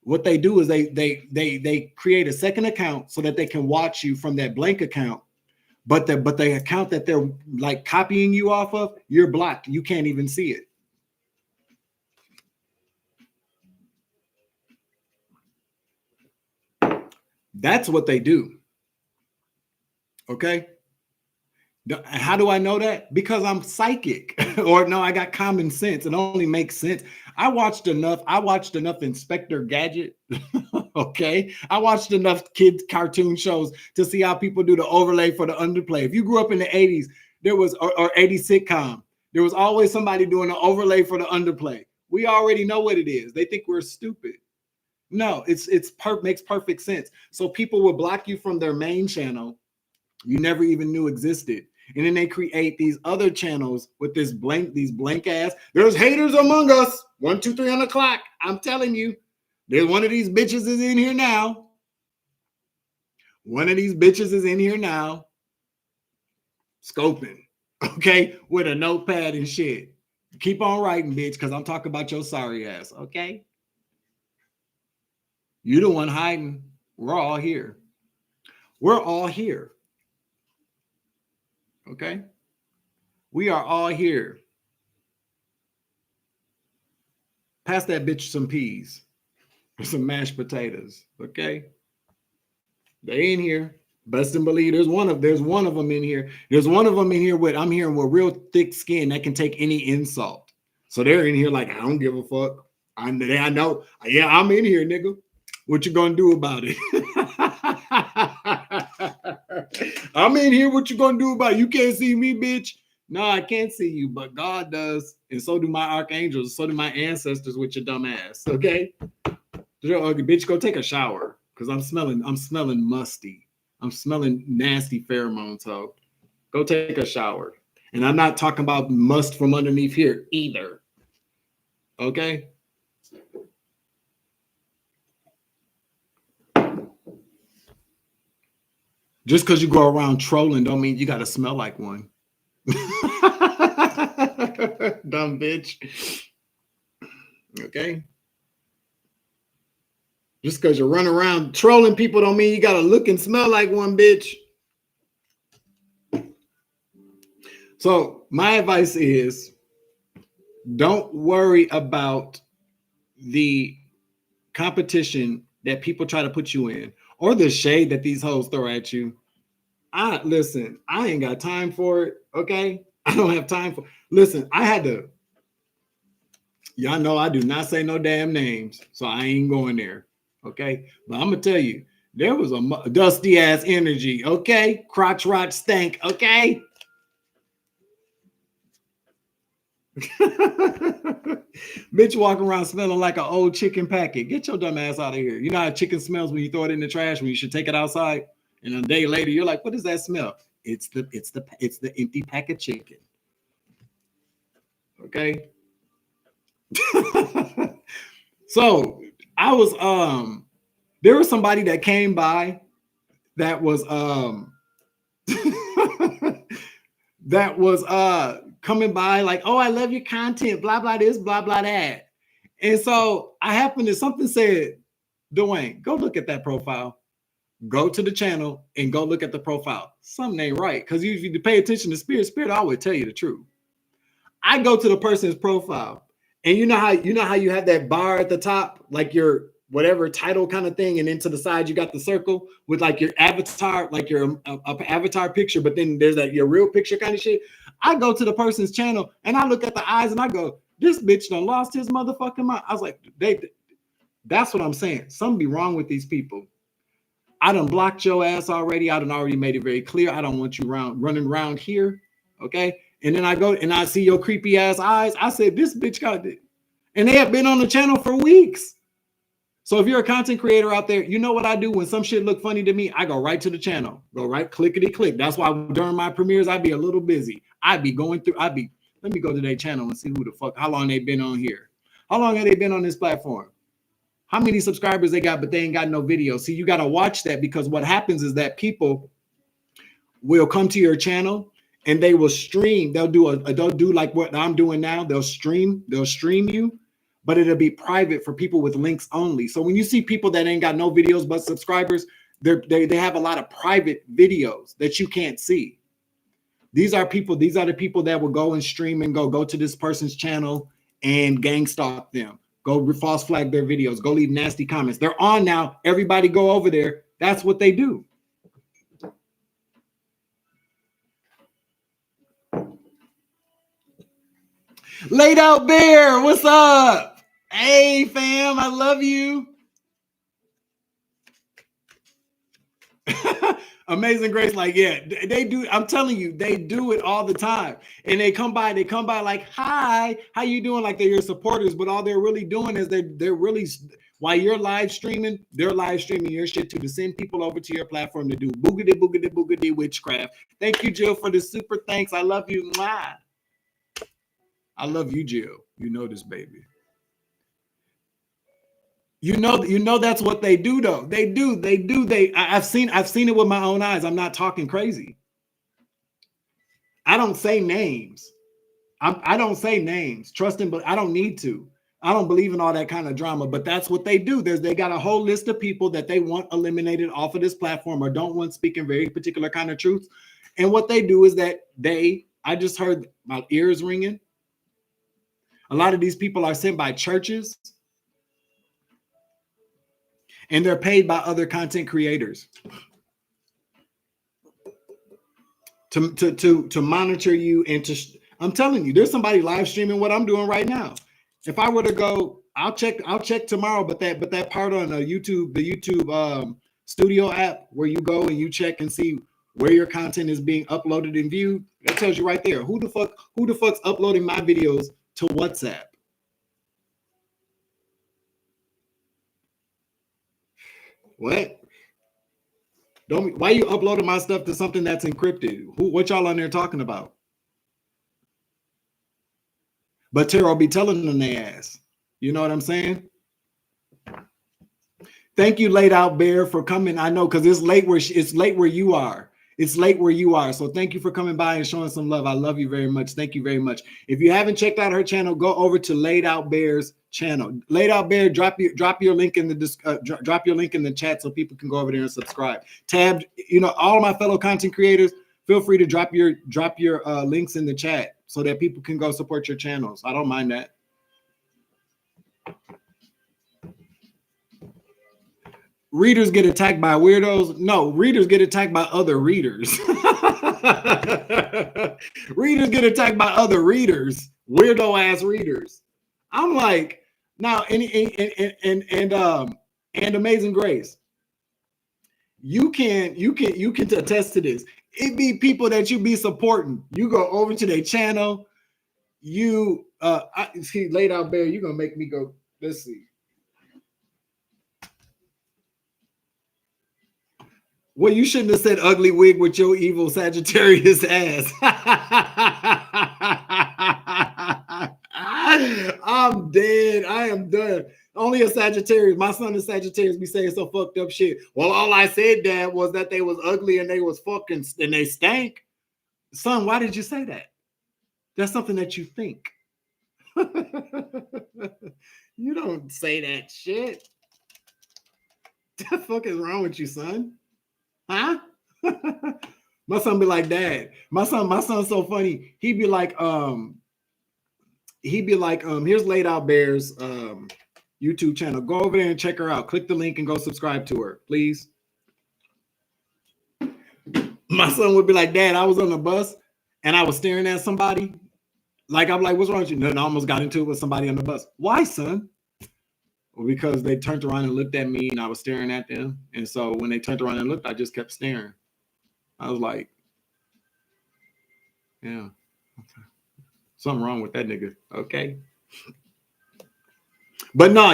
what they do is they create a second account so that they can watch you from that blank account. But the account that they're like copying you off of, you're blocked. You can't even see it. That's what they do. Okay. How do I know that? Because I'm psychic. Or no, I got common sense. It only makes sense. I watched enough Inspector Gadget. Okay. I watched enough kids cartoon shows to see how people do the overlay for the underplay. If you grew up in the 80s, there was or 80s sitcom, there was always somebody doing the overlay for the underplay. We already know what it is. They think we're stupid. No, makes perfect sense. So people will block you from their main channel you never even knew existed. And then they create these other channels with these blank ass. There's haters among us. 1, 2, 3 on the clock. I'm telling you, there's one of these bitches is in here now. One of these bitches is in here now. Scoping. Okay. With a notepad and shit. Keep on writing, bitch, because I'm talking about your sorry ass. Okay. You the one hiding. We're all here. We're all here. Okay. We are all here. Pass that bitch some peas or some mashed potatoes. Okay. They in here. Best and believe there's one of them in here. There's one of them in here with I'm hearing with real thick skin that can take any insult. So they're in here like, I don't give a fuck. I know. Yeah, I'm in here, nigga. What you gonna do about it? I'm in here. What you gonna do about it? You can't see me, bitch. No, I can't see you, but God does, and so do my archangels, so do my ancestors with your dumb ass. Okay, bitch, go take a shower because I'm smelling musty. I'm smelling nasty pheromones. So go take a shower, and I'm not talking about must from underneath here either. Okay. Just because you go around trolling don't mean you got to smell like one. Dumb bitch. Okay. Just because you run around trolling people don't mean you got to look and smell like one, bitch. So my advice is don't worry about the competition that people try to put you in or the shade that these hoes throw at you. Listen, I ain't got time for it. Okay. I don't have time for. Listen, I had to. Y'all know I do not say no damn names, so I ain't going there. Okay, but I'm gonna tell you, there was a dusty ass energy. Okay, crotch rot stank. Okay. Bitch walking around smelling like an old chicken packet. Get your dumb ass out of here. You know how chicken smells when you throw it in the trash when you should take it outside, and a day later you're like, what does that smell? It's the empty pack of chicken. Okay. So I was there was somebody that came by that was that was coming by like, oh, I love your content, blah blah this, blah blah that. And so I happened to something said, Dwayne, go look at that profile. Go to the channel and go look at the profile. Something ain't right. Because if you pay attention to spirit always tell you the truth. I go to the person's profile, and you know how you have that bar at the top, like your whatever title kind of thing, and then to the side you got the circle with like your avatar, like your avatar picture, but then there's that your real picture kind of shit. I go to the person's channel and I look at the eyes and I go, this bitch done lost his motherfucking mind. I was like, that's what I'm saying. Something be wrong with these people. I done blocked your ass already. I done already made it very clear. I don't want you running around here. Okay. And then I go and I see your creepy ass eyes. I said, this bitch got it. And they have been on the channel for weeks. So if you're a content creator out there, you know what I do when some shit look funny to me? I go right to the channel. Go right, clickety click. That's why during my premieres, I'd be a little busy. Let me go to their channel and see who the fuck, how long they been on here. How long have they been on this platform? How many subscribers they got, but they ain't got no video. See, you got to watch that because what happens is that people will come to your channel and they will stream. They'll do like what I'm doing now. They'll stream you, but it'll be private for people with links only. So when you see people that ain't got no videos but subscribers, they have a lot of private videos that you can't see. These are the people that will go and stream and go to this person's channel and gang stalk them. Go false flag their videos. Go leave nasty comments. They're on now. Everybody go over there. That's what they do. Laid Out Bear, what's up? Hey, fam, I love you. Amazing Grace, like, yeah, they do. I'm telling you, they do it all the time. And they come by like, hi, how you doing? Like they're your supporters, but all they're really doing is they're really, while you're live streaming, they're live streaming your shit to send people over to your platform to do boogity, boogity, boogity witchcraft. Thank you, Jill, for the super thanks. I love you. Mwah. I love you, Jill. You know this, baby. You know that's what they do, though. They do. I've seen it with my own eyes. I'm not talking crazy. I don't say names. I don't say names. Trust him, but I don't need to. I don't believe in all that kind of drama, but that's what they do. They got a whole list of people that they want eliminated off of this platform or don't want speaking very particular kind of truths. And what they do is that I just heard my ears ringing. A lot of these people are sent by churches. And they're paid by other content creators to monitor you and to I'm telling you, there's somebody live streaming what I'm doing right now. If I were to go, I'll check tomorrow. But that part on the YouTube Studio app where you go and you check and see where your content is being uploaded and viewed, that tells you right there who the fuck's uploading my videos to WhatsApp. What? Why you uploading my stuff to something that's encrypted? What y'all on there talking about? But Tara will be telling them they ass. You know what I'm saying? Thank you, Laid Out Bear, for coming. I know because it's late where you are. It's late where you are. So thank you for coming by and showing some love. I love you very much. Thank you very much. If you haven't checked out her channel, go over to Laid Out Bear's channel. Laid Out Bear, drop your link in the drop your link in the chat so people can go over there and subscribe. Tab, all my fellow content creators, feel free to drop your links in the chat so that people can go support your channels. I don't mind that. Readers get attacked by weirdos. No, readers get attacked by other readers. Readers get attacked by other readers. Weirdo ass readers. I'm like, now and Amazing Grace. You can attest to this. It be people that you be supporting. You go over to their channel. I see Laid Out Bear. You're gonna make me go. Let's see. Well, you shouldn't have said ugly wig with your evil Sagittarius ass. I'm dead. I am done. Only a Sagittarius. My son is Sagittarius be saying some fucked up shit. Well, all I said, Dad, was that they was ugly and they was fucking and they stank. Son, why did you say that? That's something that you think. You don't say that shit. What the fuck is wrong with you, son? Huh? My son be like, Dad. My son's so funny. He'd be like, here's Laid Out Bear's YouTube channel. Go over there and check her out. Click the link and go subscribe to her, please. My son would be like, Dad, I was on the bus and I was staring at somebody. Like, I'm like, what's wrong with you? No, I almost got into it with somebody on the bus. Why, son? Well, because they turned around and looked at me and I was staring at them. And so when they turned around and looked, I just kept staring. I was like, yeah, okay. Something wrong with that nigga. Okay. But no,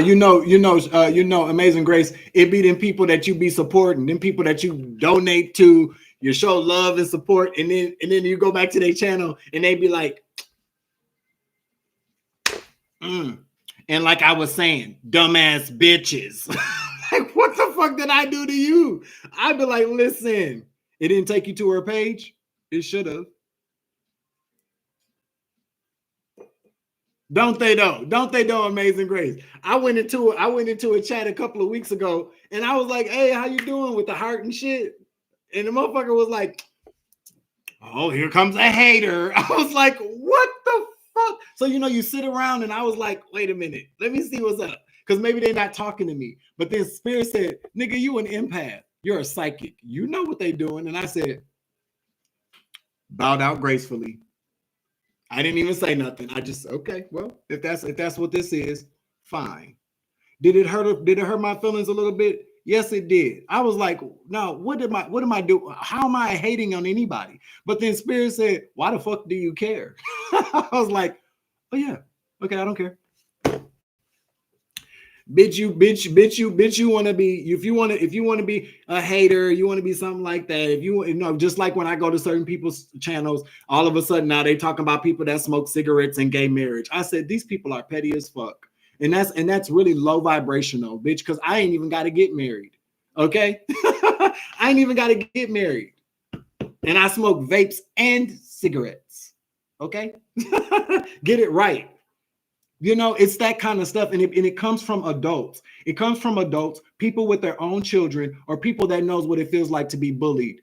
Amazing Grace, it be them people that you be supporting, them people that you donate to, you show love and support, and then you go back to their channel and they be like, And like I was saying, dumbass bitches. Like, what the fuck did I do to you? I'd be like, listen, it didn't take you to her page. It should have. Don't they though? Don't they though, Amazing Grace? I went into a chat a couple of weeks ago and I was like, hey, how you doing with the heart and shit? And the motherfucker was like, oh, here comes a hater. I was like, what the fuck? So, you sit around and I was like, wait a minute, let me see what's up. Because maybe they're not talking to me. But then Spirit said, nigga, you an empath. You're a psychic. You know what they doing. And I said, bowed out gracefully. I didn't even say nothing. I just, okay, well, if that's what this is, fine. Did it hurt my feelings a little bit? Yes, it did. I was like, no, what am I doing? How am I hating on anybody? But then Spirit said, why the fuck do you care? I was like, oh yeah, okay, I don't care. Bitch, you want to be, if you want to be a hater, you want to be something like that. If you know, just like when I go to certain people's channels, all of a sudden now they talking about people that smoke cigarettes and gay marriage. I said, these people are petty as fuck. And that's really low vibrational, bitch, because I ain't even got to get married. Okay. I ain't even got to get married. And I smoke vapes and cigarettes. Okay. Get it right. It's that kind of stuff. And it comes from adults. It comes from adults, people with their own children, or people that knows what it feels like to be bullied.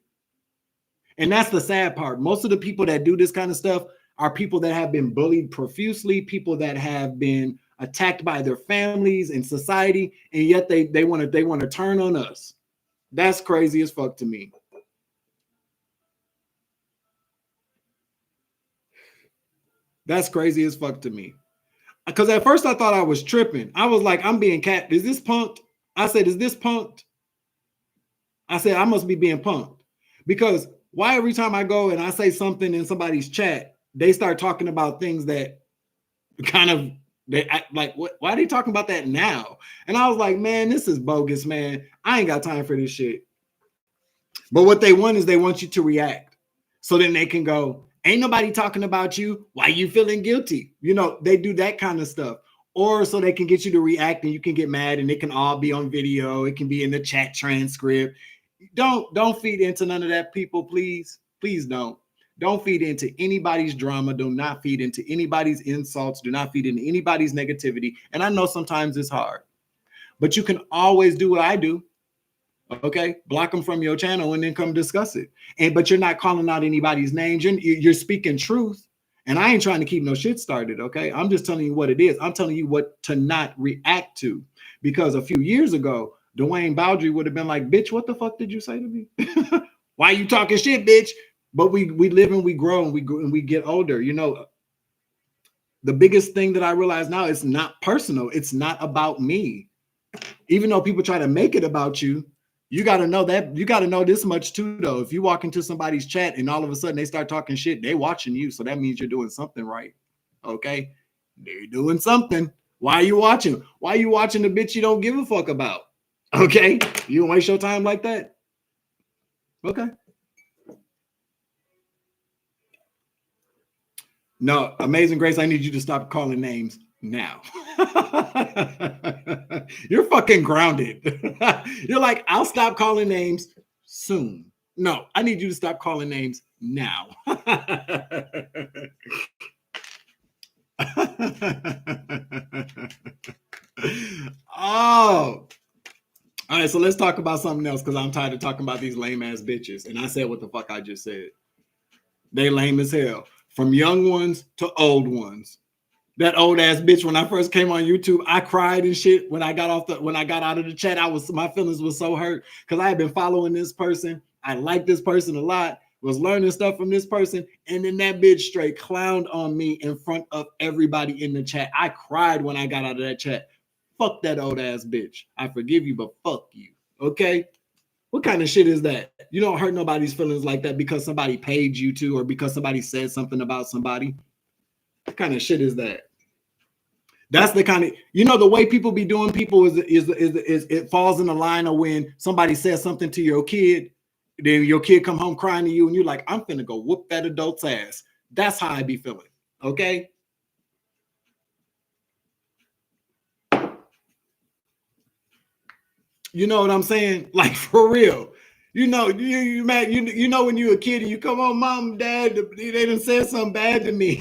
And that's the sad part. Most of the people that do this kind of stuff are people that have been bullied profusely, people that have been attacked by their families and society, and yet they want to turn on us. That's crazy as fuck to me. That's crazy as fuck to me. Because at first I thought I was tripping. I was like, I'm being cat. Is this punked? I said, is this punked? I said, I must be being punked. Because why every time I go and I say something in somebody's chat, they start talking about things that kind of, they act like, what? Why are they talking about that now? And I was like, man, this is bogus, man. I ain't got time for this shit. But what they want is they want you to react. So then they can go, ain't nobody talking about you. Why you feeling guilty? You know, they do that kind of stuff. Or so they can get you to react and you can get mad and it can all be on video. It can be in the chat transcript. Don't feed into none of that, people, please. Please don't. Don't feed into anybody's drama. Do not feed into anybody's insults. Do not feed into anybody's negativity. And I know sometimes it's hard, but you can always do what I do. Okay, block them from your channel and then come discuss it. But you're not calling out anybody's names. You're speaking truth. And I ain't trying to keep no shit started. Okay, I'm just telling you what it is. I'm telling you what to not react to. Because a few years ago, Dwayne Bowdry would have been like, bitch, what the fuck did you say to me? Why you talking shit, bitch? But we live and we grow and we get older. You know, the biggest thing that I realize now is not personal. It's not about me. Even though people try to make it about you, you got to know that. You got to know this much too, though. If you walk into somebody's chat and all of a sudden they start talking shit, they watching you. So that means you're doing something right. Okay? They're doing something. Why are you watching? Why are you watching the bitch you don't give a fuck about? Okay? You don't waste your time like that? Okay. No, Amazing Grace, I need you to stop calling names now. You're fucking grounded. You're like, I'll stop calling names soon. No, I need you to stop calling names now. Oh. All right, so let's talk about something else because I'm tired of talking about these lame ass bitches. And I said what the fuck I just said. They lame as hell. From young ones to old ones. That old ass bitch, when I first came on YouTube, I cried and shit when I got out of the chat. My feelings were so hurt because I had been following this person. I liked this person a lot, was learning stuff from this person, and then that bitch straight clowned on me in front of everybody in the chat. I cried when I got out of that chat. Fuck that old ass bitch. I forgive you, but fuck you. Okay? What kind of shit is that? You don't hurt nobody's feelings like that because somebody paid you to or because somebody said something about somebody. What kind of shit is that? That's the kind of, you know, the way people be doing people is it falls in the line of when somebody says something to your kid, then your kid come home crying to you and you're like, I'm finna go whoop that adult's ass. That's how I be feeling. Okay? You know what I'm saying? Like for real. You know, you know when you're a kid and you come on, mom, dad, they done said something bad to me.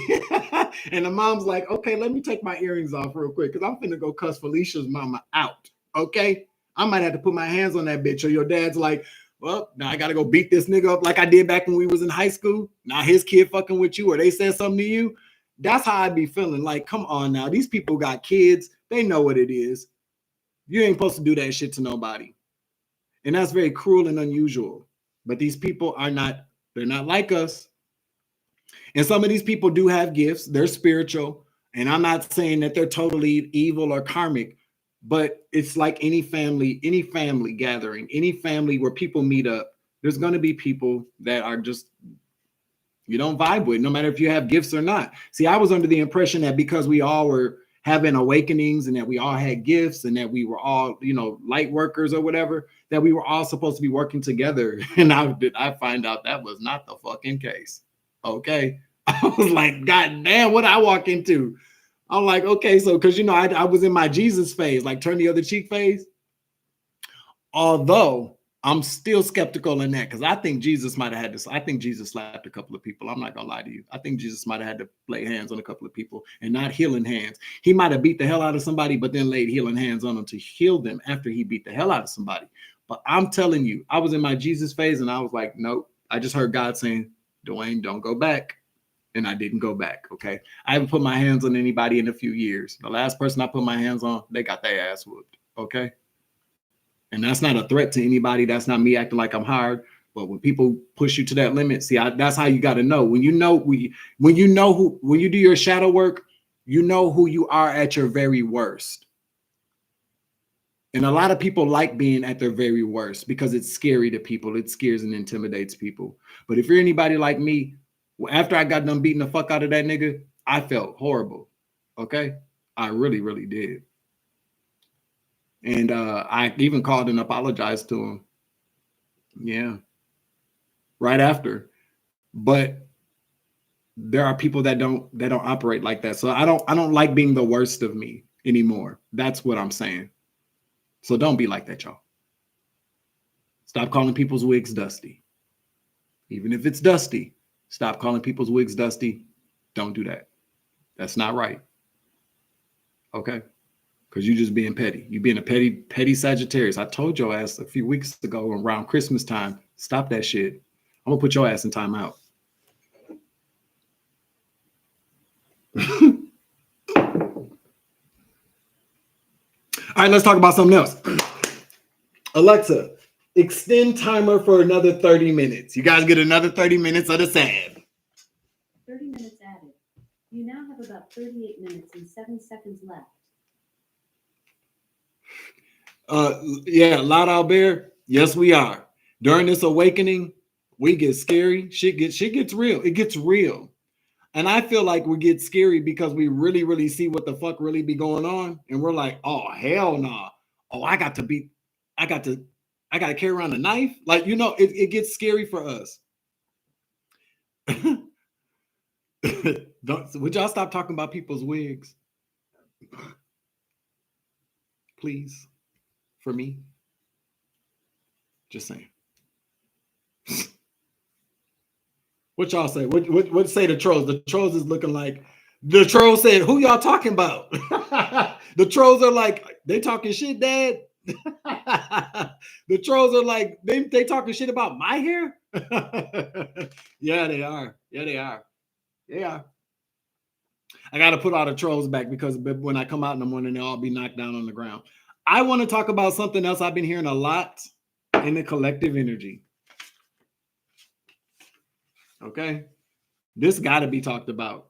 And the mom's like, okay, let me take my earrings off real quick because I'm finna go cuss Felicia's mama out. Okay? I might have to put my hands on that bitch. Or your dad's like, well, now I gotta go beat this nigga up like I did back when we was in high school. Now his kid fucking with you or they said something to you. That's how I be feeling. Like, come on now. These people got kids. They know what it is. You ain't supposed to do that shit to nobody. And that's very cruel and unusual. But these people are not, they're not like us. And some of these people do have gifts. They're spiritual. And I'm not saying that they're totally evil or karmic, but it's like any family gathering, any family where people meet up, there's going to be people that are just, you don't vibe with, no matter if you have gifts or not. See, I was under the impression that because we all were having awakenings and that we all had gifts and that we were all, you know, light workers or whatever, that we were all supposed to be working together. And I find out that was not the fucking case. Okay. I was like, God damn, what I walk into? I'm like, okay, so because, you know, I was in my Jesus phase, like turn the other cheek phase. Although I'm still skeptical in that because I think Jesus might have had this. I think Jesus slapped a couple of people. I'm not going to lie to you. I think Jesus might have had to lay hands on a couple of people and not healing hands. He might have beat the hell out of somebody, but then laid healing hands on them to heal them after he beat the hell out of somebody. But I'm telling you, I was in my Jesus phase and I was like, nope. I just heard God saying, Dwayne, don't go back. And I didn't go back. Okay. I haven't put my hands on anybody in a few years. The last person I put my hands on, they got their ass whooped. Okay. And that's not a threat to anybody. That's not me acting like I'm hard. But when people push you to that limit, see, that's how you got to know. When you do your shadow work, you know who you are at your very worst. And a lot of people like being at their very worst because it's scary to people. It scares and intimidates people. But if you're anybody like me, after I got done beating the fuck out of that nigga, I felt horrible. Okay? I really, really did. And I even called and apologized to him. Yeah. Right after. But there are people that don't operate like that. So I don't like being the worst of me anymore. That's what I'm saying. So don't be like that, y'all. Stop calling people's wigs dusty. Even if it's dusty, stop calling people's wigs dusty. Don't do that. That's not right. Okay? Because you're just being petty. You're being a petty Sagittarius. I told your ass a few weeks ago around Christmas time, stop that shit. I'm going to put your ass in timeout. All right, let's talk about something else. Alexa, extend timer for another 30 minutes. You guys get another 30 minutes of the sad. 30 minutes added. You now have about 38 minutes and 7 seconds left. Yeah, Loud Albert. Yes, we are. During this awakening, we get scary. Shit gets real. It gets real. And I feel like we get scary because we really, really see what the fuck really be going on. And we're like, oh, hell no. Nah. Oh, I got to carry around a knife. Like, you know, it gets scary for us. Would y'all stop talking about people's wigs? Please. For me. Just saying. What y'all say? What say the trolls? The trolls is looking like the trolls said, who y'all talking about? The trolls are like, they talking shit, Dad. The trolls are like, they talking shit about my hair. Yeah, they are. Yeah, they are. They are. I got to put all the trolls back because when I come out in the morning, they'll all be knocked down on the ground. I want to talk about something else I've been hearing a lot in the collective energy. Okay? This got to be talked about.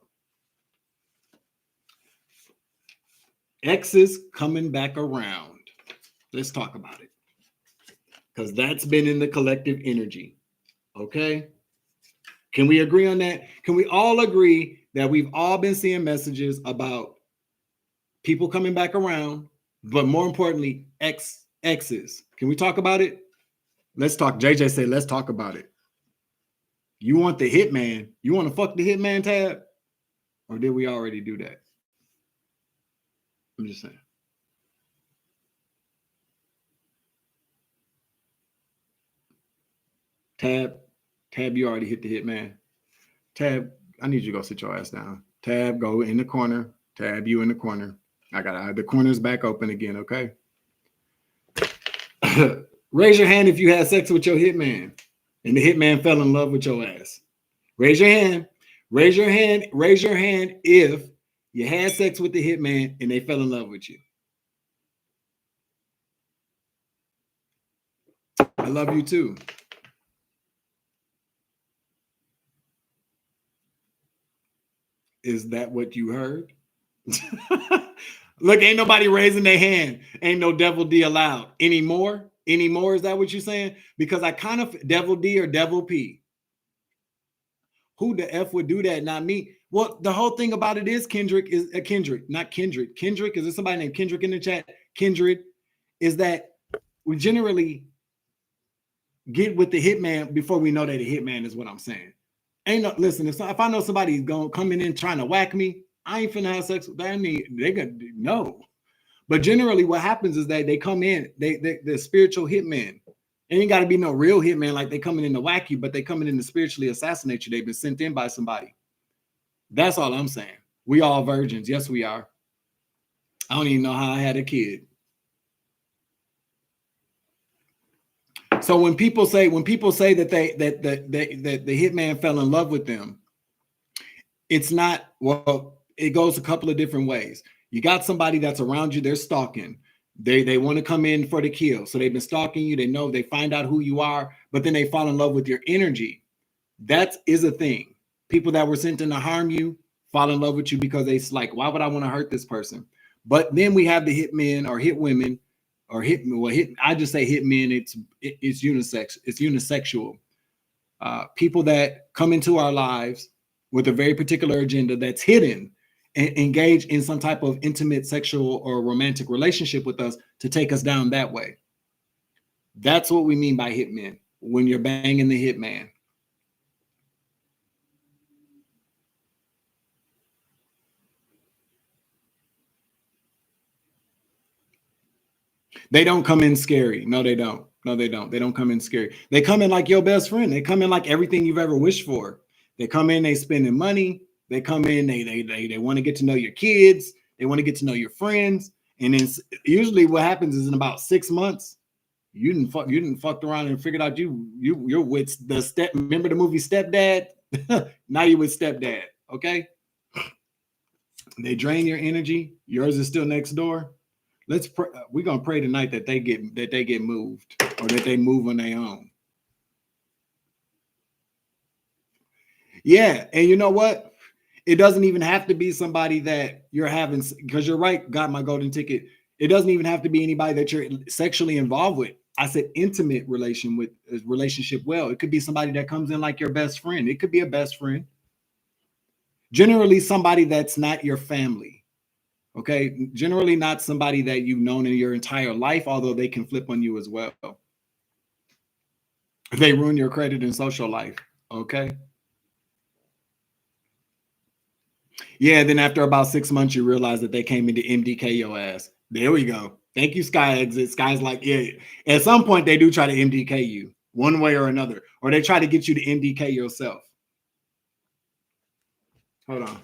Exes coming back around. Let's talk about it. Because that's been in the collective energy. Okay? Can we agree on that? Can we all agree that we've all been seeing messages about people coming back around, but more importantly, exes? Can we talk about it? Let's talk. JJ said, let's talk about it. You want the hitman? You want to fuck the hitman, Tab? Or did we already do that? I'm just saying. Tab, you already hit the hitman. Tab, I need you to go sit your ass down. Tab, go in the corner. Tab, you in the corner. The corner's back open again, okay? Raise your hand if you had sex with your hitman and the hitman fell in love with your ass. Raise your hand. Raise your hand. Raise your hand if you had sex with the hitman and they fell in love with you. I love you too. Is that what you heard? Look, ain't nobody raising their hand. Ain't no devil D allowed anymore. Anymore, is that what you're saying? Because I kind of devil D or devil P. Who the F would do that? Not me. Well, the whole thing about it is Kendrick, not Kendrick. Kendrick, is there somebody named Kendrick in the chat? Kendrick, is that we generally get with the hitman before we know that the hitman is what I'm saying. Ain't no, listen, if I know somebody's going to come in trying to whack me, I ain't finna have sex with that. They gonna no. But generally what happens is that they come in, they're spiritual hitmen. It ain't got to be no real hitman like they coming in to whack you, but they coming in to spiritually assassinate you. They've been sent in by somebody. That's all I'm saying. We all virgins. Yes, we are. I don't even know how I had a kid. So when people say that the hitman fell in love with them, it's not, well, it goes a couple of different ways. You got somebody that's around you, they're stalking. They want to come in for the kill. So they've been stalking you. They know, they find out who you are, but then they fall in love with your energy. That is a thing. People that were sent in to harm you fall in love with you because it's like, why would I want to hurt this person? But then we have the hit men or hit women or I just say hit men. It's unisex. It's unisexual. People that come into our lives with a very particular agenda that's hidden and engage in some type of intimate sexual or romantic relationship with us to take us down that way. That's what we mean by hitmen when you're banging the hitman. They don't come in scary. No, they don't. No, they don't. They don't come in scary. They come in like your best friend. They come in like everything you've ever wished for. They come in, they spending money. They come in, they want to get to know your kids. They want to get to know your friends. And then usually what happens is in about 6 months, you didn't fucked around and figured out you're with the step. Remember the movie Stepdad? Now you're with Stepdad. Okay. They drain your energy. Yours is still next door. Let's pray. We're gonna pray tonight that they get moved or that they move on their own. Yeah, and you know what? It doesn't even have to be somebody that you're having, because you're right. Got my golden ticket. It doesn't even have to be anybody that you're sexually involved with. I said intimate relationship. Well, it could be somebody that comes in like your best friend. It could be a best friend. Generally, somebody that's not your family. Okay, generally not somebody that you've known in your entire life, although they can flip on you as well. They ruin your credit and social life. Okay. Yeah, then after about 6 months, you realize that they came in to MDK your ass. There we go. Thank you, Sky Exit. Sky's like, yeah. At some point, they do try to MDK you one way or another, or they try to get you to MDK yourself. Hold on.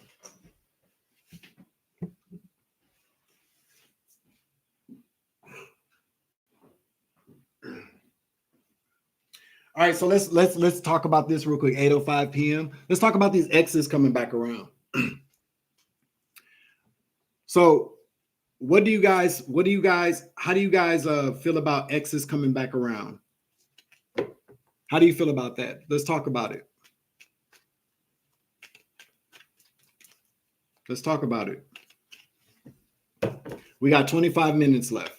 All right, so let's talk about this real quick. 8:05 p.m. Let's talk about these exes coming back around. So, how do you guys feel about exes coming back around? How do you feel about that? Let's talk about it. Let's talk about it. We got 25 minutes left.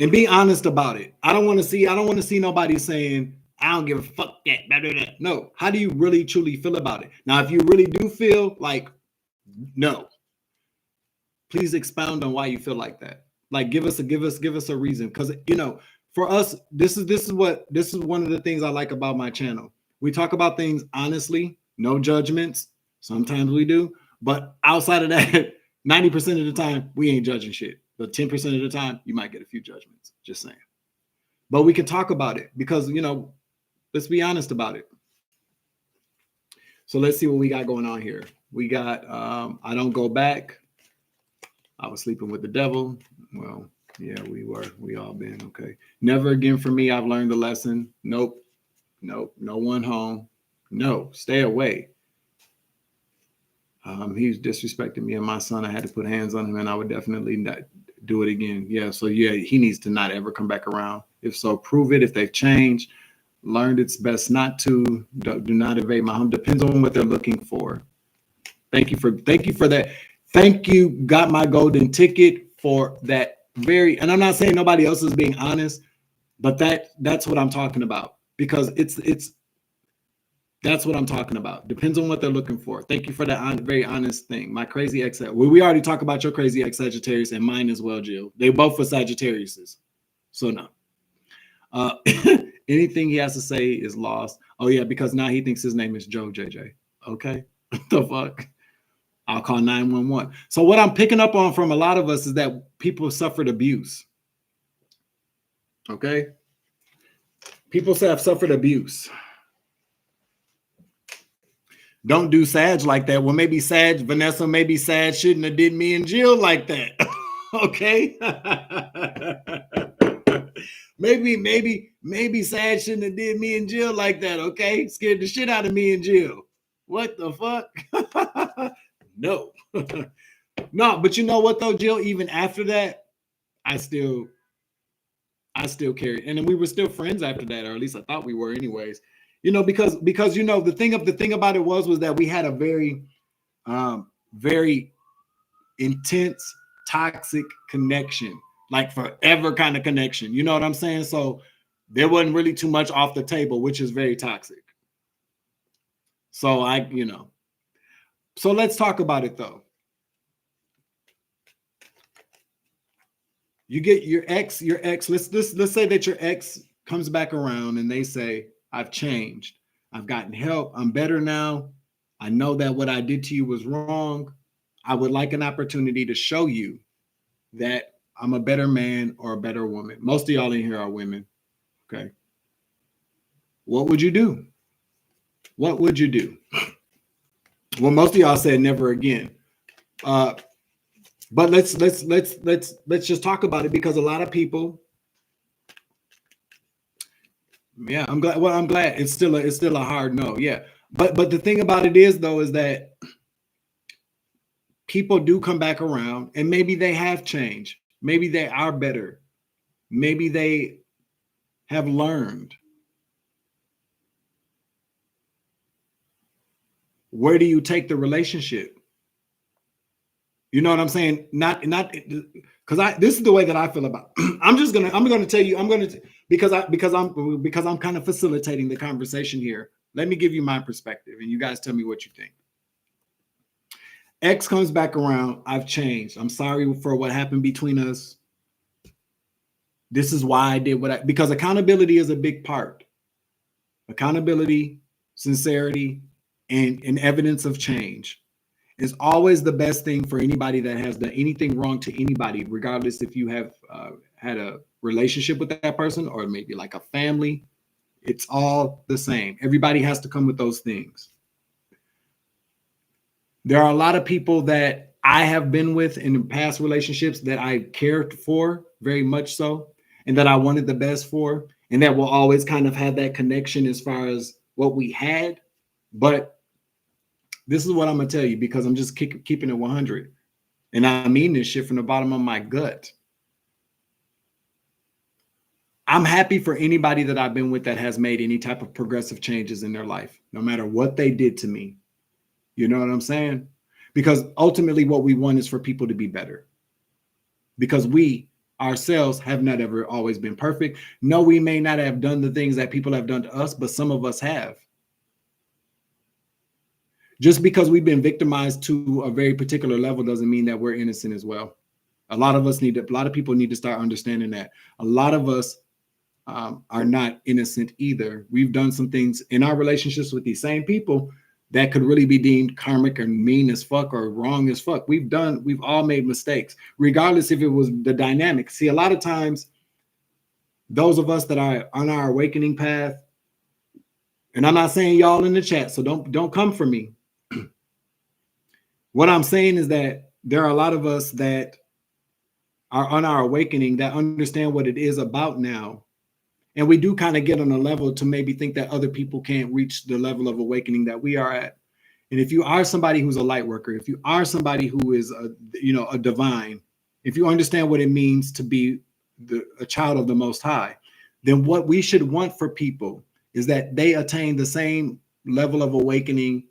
And be honest about it. I don't want to see nobody saying, I don't give a fuck that. Blah, blah, blah. No. How do you really truly feel about it? Now, if you really do feel like no, please expound on why you feel like that. Like give us a reason. Because for us, this is one of the things I like about my channel. We talk about things honestly, no judgments. Sometimes we do, but outside of that, 90% of the time we ain't judging shit. But 10% of the time, you might get a few judgments. Just saying. But we can talk about it because, let's be honest about it. So let's see what we got going on here. We got, I don't go back. I was sleeping with the devil. Well, yeah, we all been, okay. Never again for me. I've learned the lesson. Nope. No one home. No, stay away. He's disrespecting me and my son. I had to put hands on him and I would definitely not do it again. Yeah. So yeah, he needs to not ever come back around. If so, prove it. If they've changed, learned it's best not to. Do not evade my home. Depends on what they're looking for. Thank you for that. Thank you. Got my golden ticket for that. And I'm not saying nobody else is being honest, but that's what I'm talking about, because that's what I'm talking about. Depends on what they're looking for. Thank you for that very honest thing. My crazy ex. We already talked about your crazy ex Sagittarius and mine as well, Jill. They both were Sagittariuses. So no. Anything he has to say is lost. Oh yeah, because now he thinks his name is Joe JJ. Okay. What the fuck? I'll call 911. So what I'm picking up on from a lot of us is that people suffered abuse. Okay. People have suffered abuse. Don't do Sag like that. Well, maybe Vanessa shouldn't have did me and Jill like that. Okay. maybe Sag shouldn't have did me and Jill like that. Okay. Scared the shit out of me and Jill. What the fuck? No. No, but you know what though, Jill? Even after that, I still carried, and then we were still friends after that, or at least I thought we were, anyways. You know, because you know the thing about it was that we had a very intense, toxic connection, like forever kind of connection. You know what I'm saying? So there wasn't really too much off the table, which is very toxic. So so let's talk about it though. You get your ex. Let's say that your ex comes back around and they say, I've changed. I've gotten help. I'm better now. I know that what I did to you was wrong. I would like an opportunity to show you that I'm a better man or a better woman. Most of y'all in here are women. Okay. What would you do? What would you do? Well, most of y'all said never again. But let's just talk about it, because a lot of people. Yeah, I'm glad. Well, I'm glad it's still a hard no. Yeah, but the thing about it is though is that people do come back around, and maybe they have changed. Maybe they are better. Maybe they have learned. Where do you take the relationship? You know what I'm saying? Not because this is the way that I feel about it. I'm gonna tell you, because I'm kind of facilitating the conversation here. Let me give you my perspective and you guys tell me what you think. X comes back around. I've changed. I'm sorry for what happened between us. This is why I did because accountability is a big part. Accountability, sincerity, and evidence of change is always the best thing for anybody that has done anything wrong to anybody, regardless if you have had a relationship with that person or maybe like a family. It's all the same. Everybody has to come with those things. There are a lot of people that I have been with in past relationships that I cared for very much so, and that I wanted the best for, and that will always kind of have that connection as far as what we had. But this is what I'm going to tell you, because I'm just keeping it 100. And I mean this shit from the bottom of my gut. I'm happy for anybody that I've been with that has made any type of progressive changes in their life, no matter what they did to me. You know what I'm saying? Because ultimately what we want is for people to be better. Because we ourselves have not ever always been perfect. No, we may not have done the things that people have done to us, but some of us have. Just because we've been victimized to a very particular level doesn't mean that we're innocent as well. A lot of people need to start understanding that. A lot of us are not innocent either. We've done some things in our relationships with these same people that could really be deemed karmic or mean as fuck or wrong as fuck. We've all made mistakes, regardless if it was the dynamic. See, a lot of times, those of us that are on our awakening path, and I'm not saying y'all in the chat, so don't come for me. What I'm saying is that there are a lot of us that are on our awakening that understand what it is about now. And we do kind of get on a level to maybe think that other people can't reach the level of awakening that we are at. And if you are somebody who's a light worker, if you are somebody who is a divine, if you understand what it means to be a child of the Most High, then what we should want for people is that they attain the same level of awakening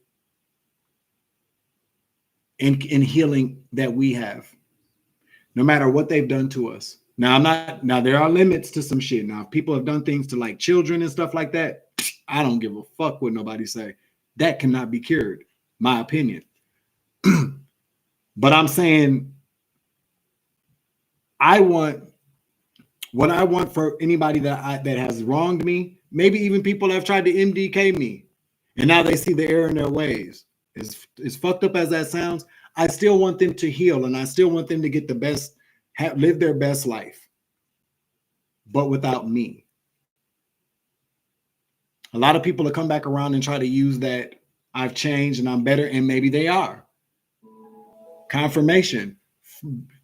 and healing that we have, no matter what they've done to us. Now, there are limits to some shit. Now, if people have done things to like children and stuff like that, I don't give a fuck what nobody say. That cannot be cured, my opinion. But I'm saying what I want for anybody that has wronged me, maybe even people have tried to MDK me, and now they see the error in their ways. As fucked up as that sounds, I still want them to heal, and I still want them to get the best, live their best life, but without me. A lot of people will come back around and try to use that I've changed and I'm better, and maybe they are. Confirmation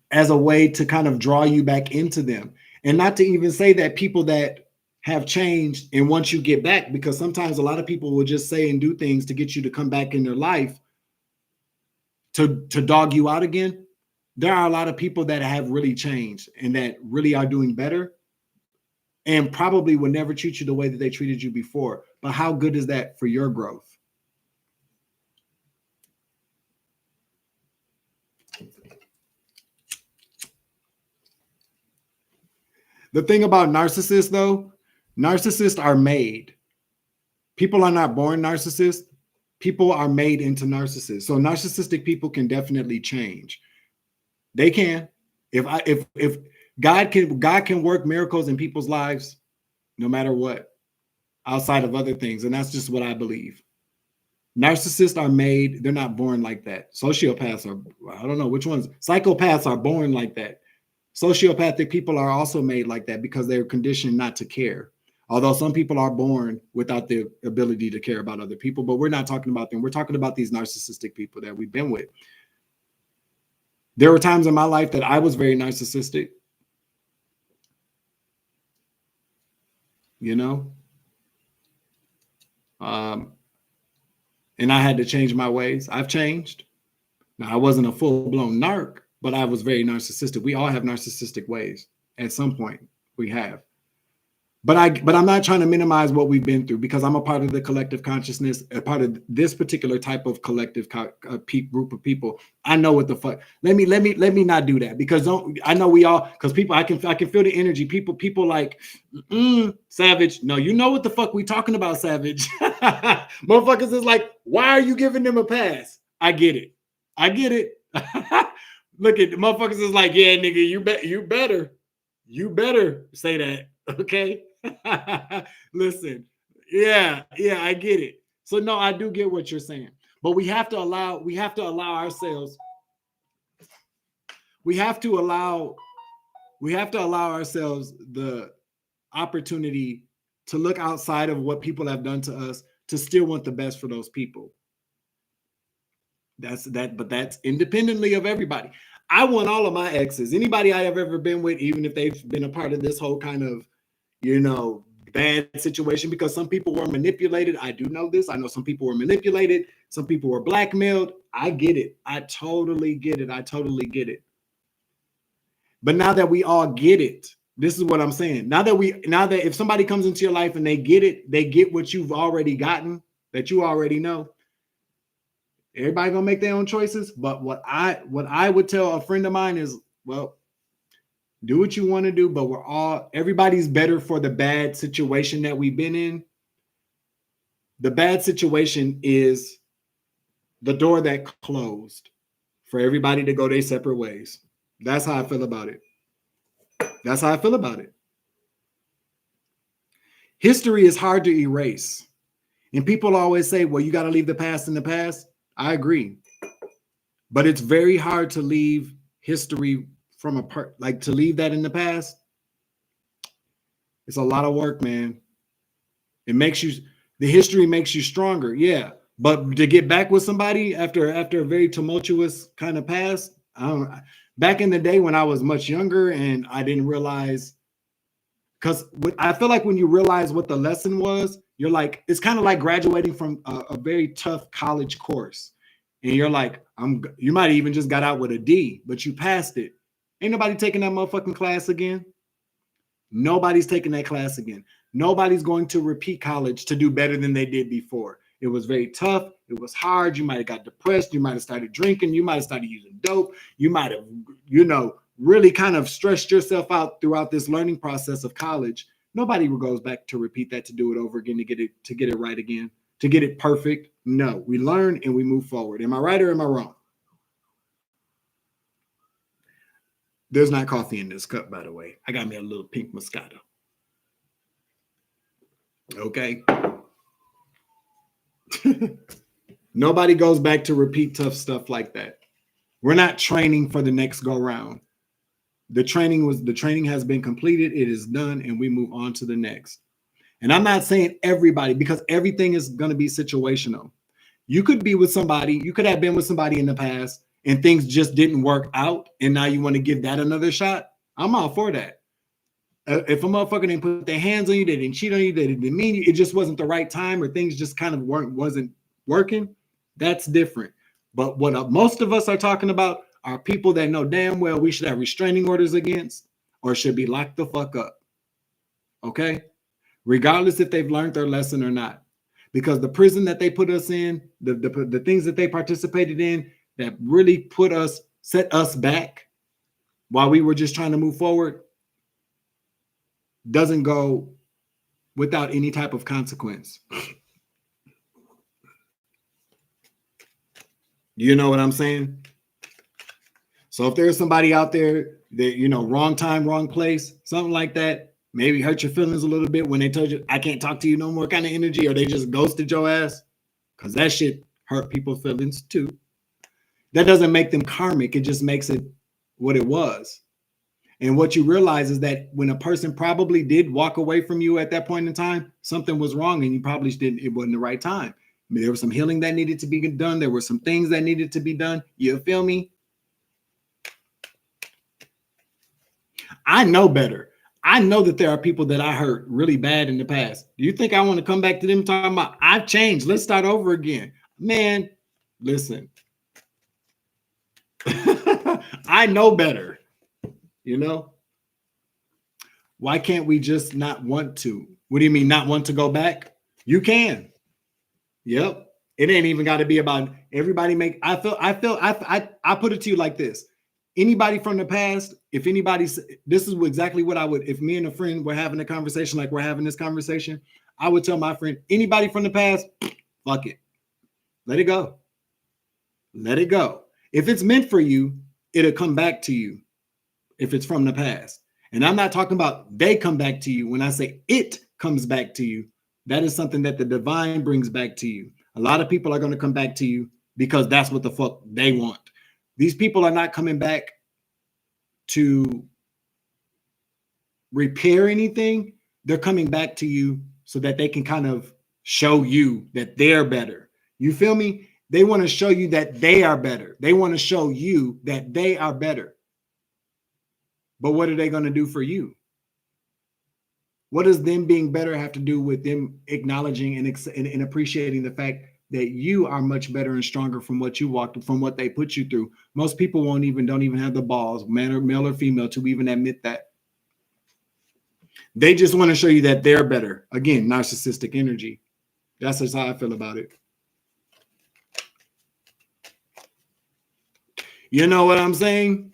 as a way to kind of draw you back into them. And not to even say that people that have changed and once you get back, because sometimes a lot of people will just say and do things to get you to come back in their life to dog you out again. there are a lot of people that have really changed and that really are doing better and probably would never treat you the way that they treated you before. But how good is that for your growth? The thing about narcissists, though, narcissists are made. People are not born narcissists. People are made into narcissists. So narcissistic people can definitely change. They can. If God can work miracles in people's lives, no matter what, outside of other things, and that's just what I believe. Narcissists are made. They're not born like that. Sociopaths are, I don't know which ones. Psychopaths are born like that. Sociopathic people are also made like that because they're conditioned not to care. Although some people are born without the ability to care about other people, but we're not talking about them. We're talking about these narcissistic people that we've been with. There were times in my life that I was very narcissistic. You know? And I had to change my ways. I've changed. Now, I wasn't a full-blown narc, but I was very narcissistic. We all have narcissistic ways at some point. We have. But I'm not trying to minimize what we've been through because I'm a part of the collective consciousness, a part of this particular type of collective group of people. I know what the fuck. Let me not do that because I know we all, because people, I can feel the energy. People like Savage. No, you know what the fuck we talking about, Savage. Motherfuckers is like, why are you giving them a pass? I get it. Look at the motherfuckers is like, yeah, nigga, you better say that. Okay. Listen, yeah, I get it. So no, I do get what you're saying, but we have to allow ourselves the opportunity to look outside of what people have done to us to still want the best for those people. But that's independently of everybody. I want all of my exes, anybody I have ever been with, even if they've been a part of this whole kind of, bad situation, because some people were manipulated. I do know this. I know some people were manipulated. Some people were blackmailed. I get it. I totally get it. But now that we all get it, this is what I'm saying. Now that if somebody comes into your life and they get it, they get what you've already gotten, that you already know. Everybody gonna make their own choices. But what I would tell a friend of mine is, well, do what you want to do, but everybody's better for the bad situation that we've been in. The bad situation is the door that closed for everybody to go their separate ways. That's how I feel about it. History is hard to erase. And people always say, well, you got to leave the past in the past. I agree. But it's very hard to leave history to leave that in the past. It's a lot of work, man. The history makes you stronger. Yeah. But to get back with somebody after a very tumultuous kind of past, back in the day when I was much younger and I didn't realize, because I feel like when you realize what the lesson was, you're like, it's kind of like graduating from a very tough college course. And you're like, you might have even just got out with a D, but you passed it. Ain't nobody taking that motherfucking class again. Nobody's taking that class again. Nobody's going to repeat college to do better than they did before. It was very tough. It was hard. You might have got depressed. You might have started drinking. You might have started using dope. You might have, really kind of stressed yourself out throughout this learning process of college. Nobody goes back to repeat that, to do it over again, to get it right again, to get it perfect. No, we learn and we move forward. Am I right or am I wrong? There's not coffee in this cup, by the way. I got me a little pink Moscato. Okay. Nobody goes back to repeat tough stuff like that. We're not training for the next go round. The training has been completed. It is done, and we move on to the next. And I'm not saying everybody, because everything is going to be situational. You could be with somebody, you could have been with somebody in the past and things just didn't work out, and now you want to give that another shot. I'm all for that. If a motherfucker didn't put their hands on you, they didn't cheat on you, they didn't mean you, it just wasn't the right time, or things just kind of wasn't working, that's different. But what most of us are talking about are people that know damn well we should have restraining orders against or should be locked the fuck up. Okay? Regardless if they've learned their lesson or not. Because the prison that they put us in, the things that they participated in that really set us back while we were just trying to move forward doesn't go without any type of consequence. You know what I'm saying? So if there's somebody out there that, you know, wrong time, wrong place, something like that, maybe hurt your feelings a little bit when they told you, I can't talk to you no more kind of energy, or they just ghosted your ass, because that shit hurt people's feelings too. That doesn't make them karmic. It just makes it what it was. And what you realize is that when a person probably did walk away from you at that point in time, something was wrong and you probably didn't, it wasn't the right time. I mean, there was some healing that needed to be done. There were some things that needed to be done. You feel me? I know better. I know that there are people that I hurt really bad in the past. Do you think I want to come back to them talking about, I've changed, let's start over again? Man, listen. I know better. You know? Why can't we just not want to? What do you mean not want to go back? You can. Yep. It ain't even got to be about everybody I put it to you like this. Anybody from the past, if anybody's, this is exactly what I would, if me and a friend were having a conversation like we're having this conversation, I would tell my friend, anybody from the past, fuck it. Let it go. Let it go. If it's meant for you, it'll come back to you if it's from the past. And I'm not talking about they come back to you. When I say it comes back to you, that is something that the divine brings back to you. A lot of people are going to come back to you because that's what the fuck they want. These people are not coming back to repair anything. They're coming back to you so that they can kind of show you that they're better. You feel me? They want to show you that they are better. They want to show you that they are better. But what are they going to do for you? What does them being better have to do with them acknowledging and appreciating the fact that you are much better and stronger from what you walked, from what they put you through? Most people don't even have the balls, male or female, to even admit that. They just want to show you that they're better. Again, narcissistic energy. That's just how I feel about it. You know what I'm saying?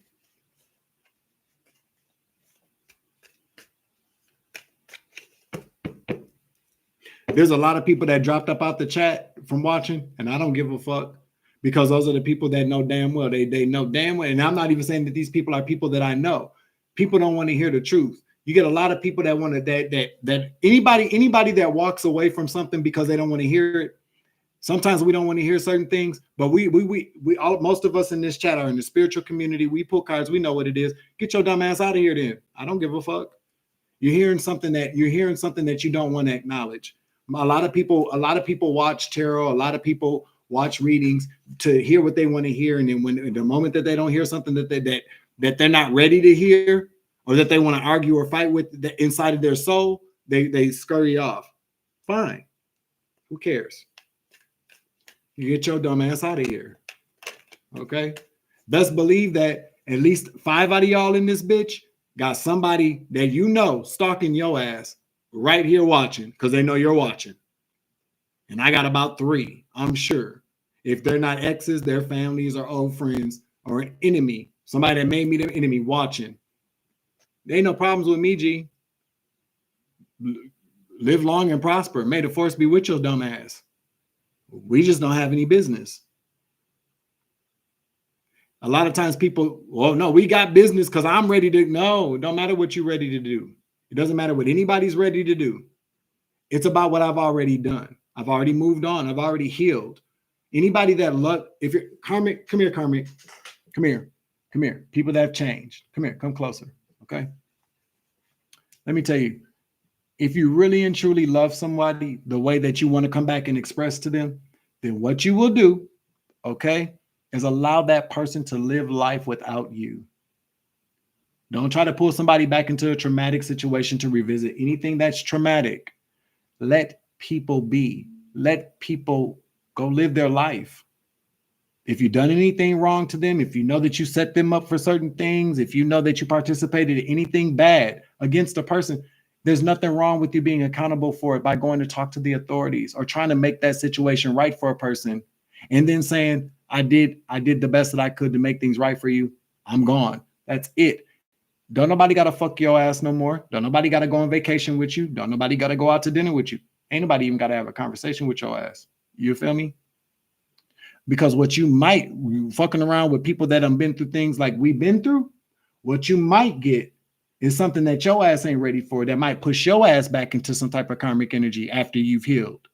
There's a lot of people that dropped up out the chat from watching, and I don't give a fuck, because those are the people that know damn well. They know damn well. And I'm not even saying that these people are people that I know. People don't want to hear the truth. You get a lot of people that want to that anybody that walks away from something because they don't want to hear it. Sometimes we don't want to hear certain things, but we all, most of us in this chat are in the spiritual community. We pull cards. We know what it is. Get your dumb ass out of here then. I don't give a fuck. You're hearing something that you don't want to acknowledge. A lot of people watch tarot. A lot of people watch readings to hear what they want to hear. And then when the moment that they don't hear something that they're not ready to hear, or that they want to argue or fight with the inside of their soul, they scurry off. Fine. Who cares? You get your dumb ass out of here. Okay? Best believe that at least 5 out of y'all in this bitch got somebody that you know stalking your ass right here watching, because they know you're watching. And I got about 3, I'm sure. If they're not exes, their families or old friends or an enemy, somebody that made me their enemy watching. There ain't no problems with me, G. Live long and prosper. May the force be with your dumb ass. We just don't have any business. A lot of times people, well, no, we got business because I'm ready to. No, it don't matter what you're ready to do. It doesn't matter what anybody's ready to do. It's about what I've already done. I've already moved on. I've already healed. Anybody that if you're karmic, come here, karmic. Come here. Come here. People that have changed. Come here. Come closer. Okay. Let me tell you, if you really and truly love somebody the way that you want to come back and express to them, then what you will do, okay, is allow that person to live life without you. Don't try to pull somebody back into a traumatic situation to revisit anything that's traumatic. Let people be. Let people go live their life. If you've done anything wrong to them, if you know that you set them up for certain things, if you know that you participated in anything bad against a person, there's nothing wrong with you being accountable for it by going to talk to the authorities or trying to make that situation right for a person and then saying, I did the best that I could to make things right for you. I'm gone. That's it. Don't nobody got to fuck your ass no more. Don't nobody got to go on vacation with you. Don't nobody got to go out to dinner with you. Ain't nobody even got to have a conversation with your ass. You feel me? Because what you might, fucking around with people that have been through things like we've been through, what you might get is something that your ass ain't ready for that might push your ass back into some type of karmic energy after you've healed.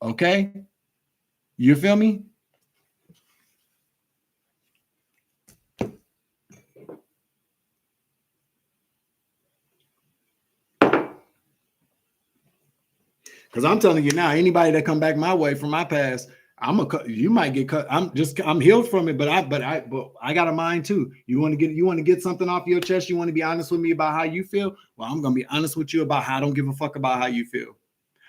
Okay? You feel me? Because I'm telling you now, anybody that come back my way from my past, you might get cut. I'm healed from it, but I got a mind too. You want to get something off your chest. You want to be honest with me about how you feel. Well, I'm gonna be honest with you about how I don't give a fuck about how you feel.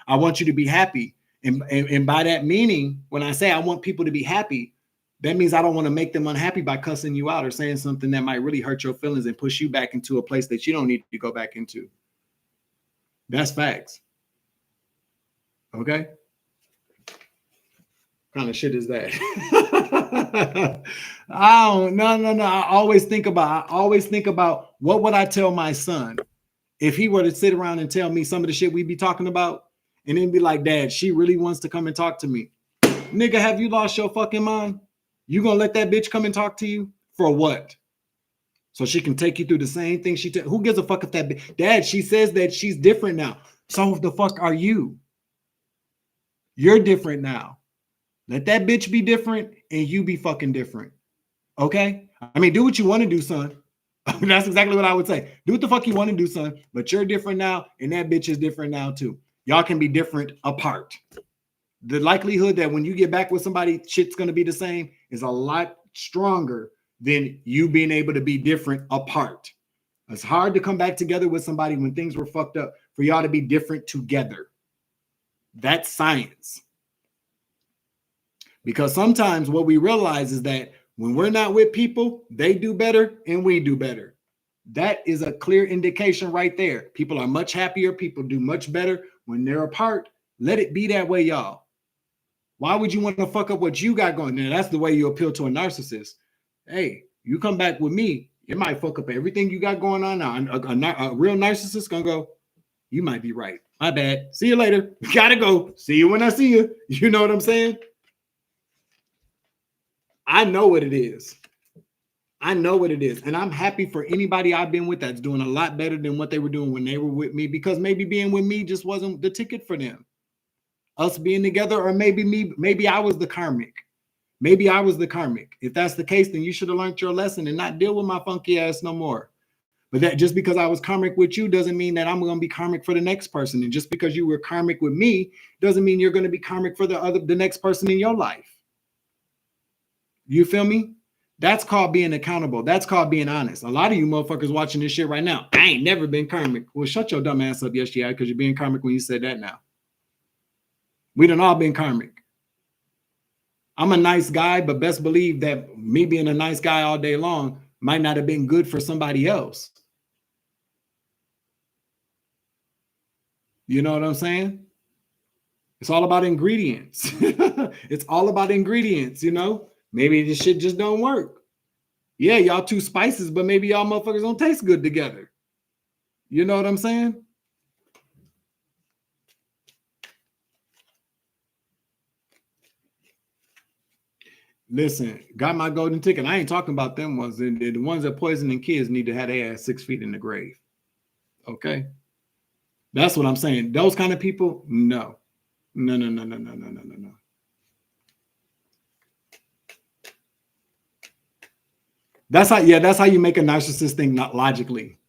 I want you to be happy, and by that meaning, when I say I want people to be happy, that means I don't want to make them unhappy by cussing you out or saying something that might really hurt your feelings and push you back into a place that you don't need to go back into. That's facts. Okay. What kind of shit is that? No. I always think about what would I tell my son if he were to sit around and tell me some of the shit we be talking about and then be like, Dad, she really wants to come and talk to me. Nigga, have you lost your fucking mind? You gonna let that bitch come and talk to you for what? So she can take you through the same thing who gives a fuck if that bitch? Dad, she says that she's different now. So the fuck are you? You're different now. Let that bitch be different and you be fucking different. Okay? I mean, do what you want to do, son. That's exactly what I would say. Do what the fuck you want to do, son. But you're different now and that bitch is different now too. Y'all can be different apart. The likelihood that when you get back with somebody, shit's going to be the same is a lot stronger than you being able to be different apart. It's hard to come back together with somebody when things were fucked up for y'all to be different together. That's science. Because sometimes what we realize is that when we're not with people, they do better and we do better. That is a clear indication right there. People are much happier. People do much better when they're apart. Let it be that way, y'all. Why would you want to fuck up what you got going? Now, that's the way you appeal to a narcissist. Hey, you come back with me, it might fuck up everything you got going on now. A real narcissist gonna go, you might be right. My bad. See you later. Gotta go. See you when I see you. You know what I'm saying? I know what it is. I know what it is. And I'm happy for anybody I've been with that's doing a lot better than what they were doing when they were with me, because maybe being with me just wasn't the ticket for them. Us being together, or maybe I was the karmic. Maybe I was the karmic. If that's the case, then you should have learned your lesson and not deal with my funky ass no more. But that just because I was karmic with you doesn't mean that I'm going to be karmic for the next person. And just because you were karmic with me doesn't mean you're going to be karmic for the next person in your life. You feel me? That's called being accountable. That's called being honest. A lot of you motherfuckers watching this shit right now, I ain't never been karmic. Well, shut your dumb ass up, yes, yeah, because you're being karmic when you said that now. We done all been karmic. I'm a nice guy, but best believe that me being a nice guy all day long might not have been good for somebody else. You know what I'm saying? It's all about ingredients. It's all about ingredients, you know? Maybe this shit just don't work. Yeah, y'all two spices, but maybe y'all motherfuckers don't taste good together. You know what I'm saying? Listen, got my golden ticket. I ain't talking about them ones. The ones that poisoning kids need to have their ass 6 feet in the grave. Okay? That's what I'm saying. Those kind of people, no. No. That's how you make a narcissist think not logically.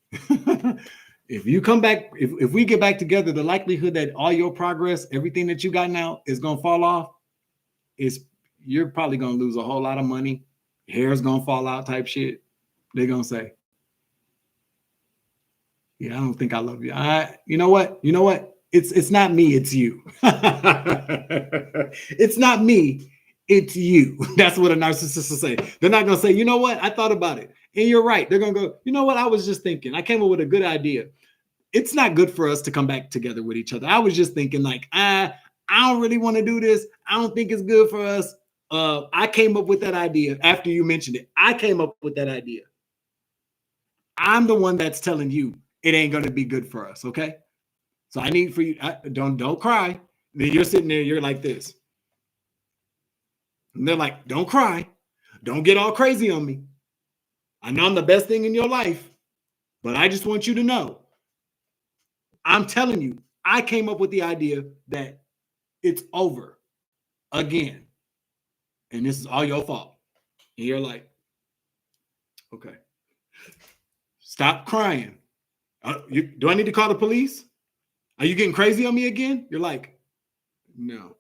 If you come back, if we get back together, the likelihood that all your progress, everything that you got now is gonna fall off, you're probably gonna lose a whole lot of money. Hair's gonna fall out type shit. They're gonna say, yeah, I don't think I love you. You know what? It's not me, it's you. It's not me, It's you. That's what a narcissist will say. They're not going to say, you know what? I thought about it. And you're right. They're going to go, you know what? I was just thinking. I came up with a good idea. It's not good for us to come back together with each other. I was just thinking like, I don't really want to do this. I don't think it's good for us. I came up with that idea after you mentioned it. I came up with that idea. I'm the one that's telling you it ain't going to be good for us. Okay. So I need for you. Don't cry. Then you're sitting there. You're like this. And they're like, don't cry. Don't get all crazy on me. I know I'm the best thing in your life, but I just want you to know. I'm telling you, I came up with the idea that it's over again. And this is all your fault. And you're like, okay. Stop crying. Do I need to call the police? Are you getting crazy on me again? You're like, no.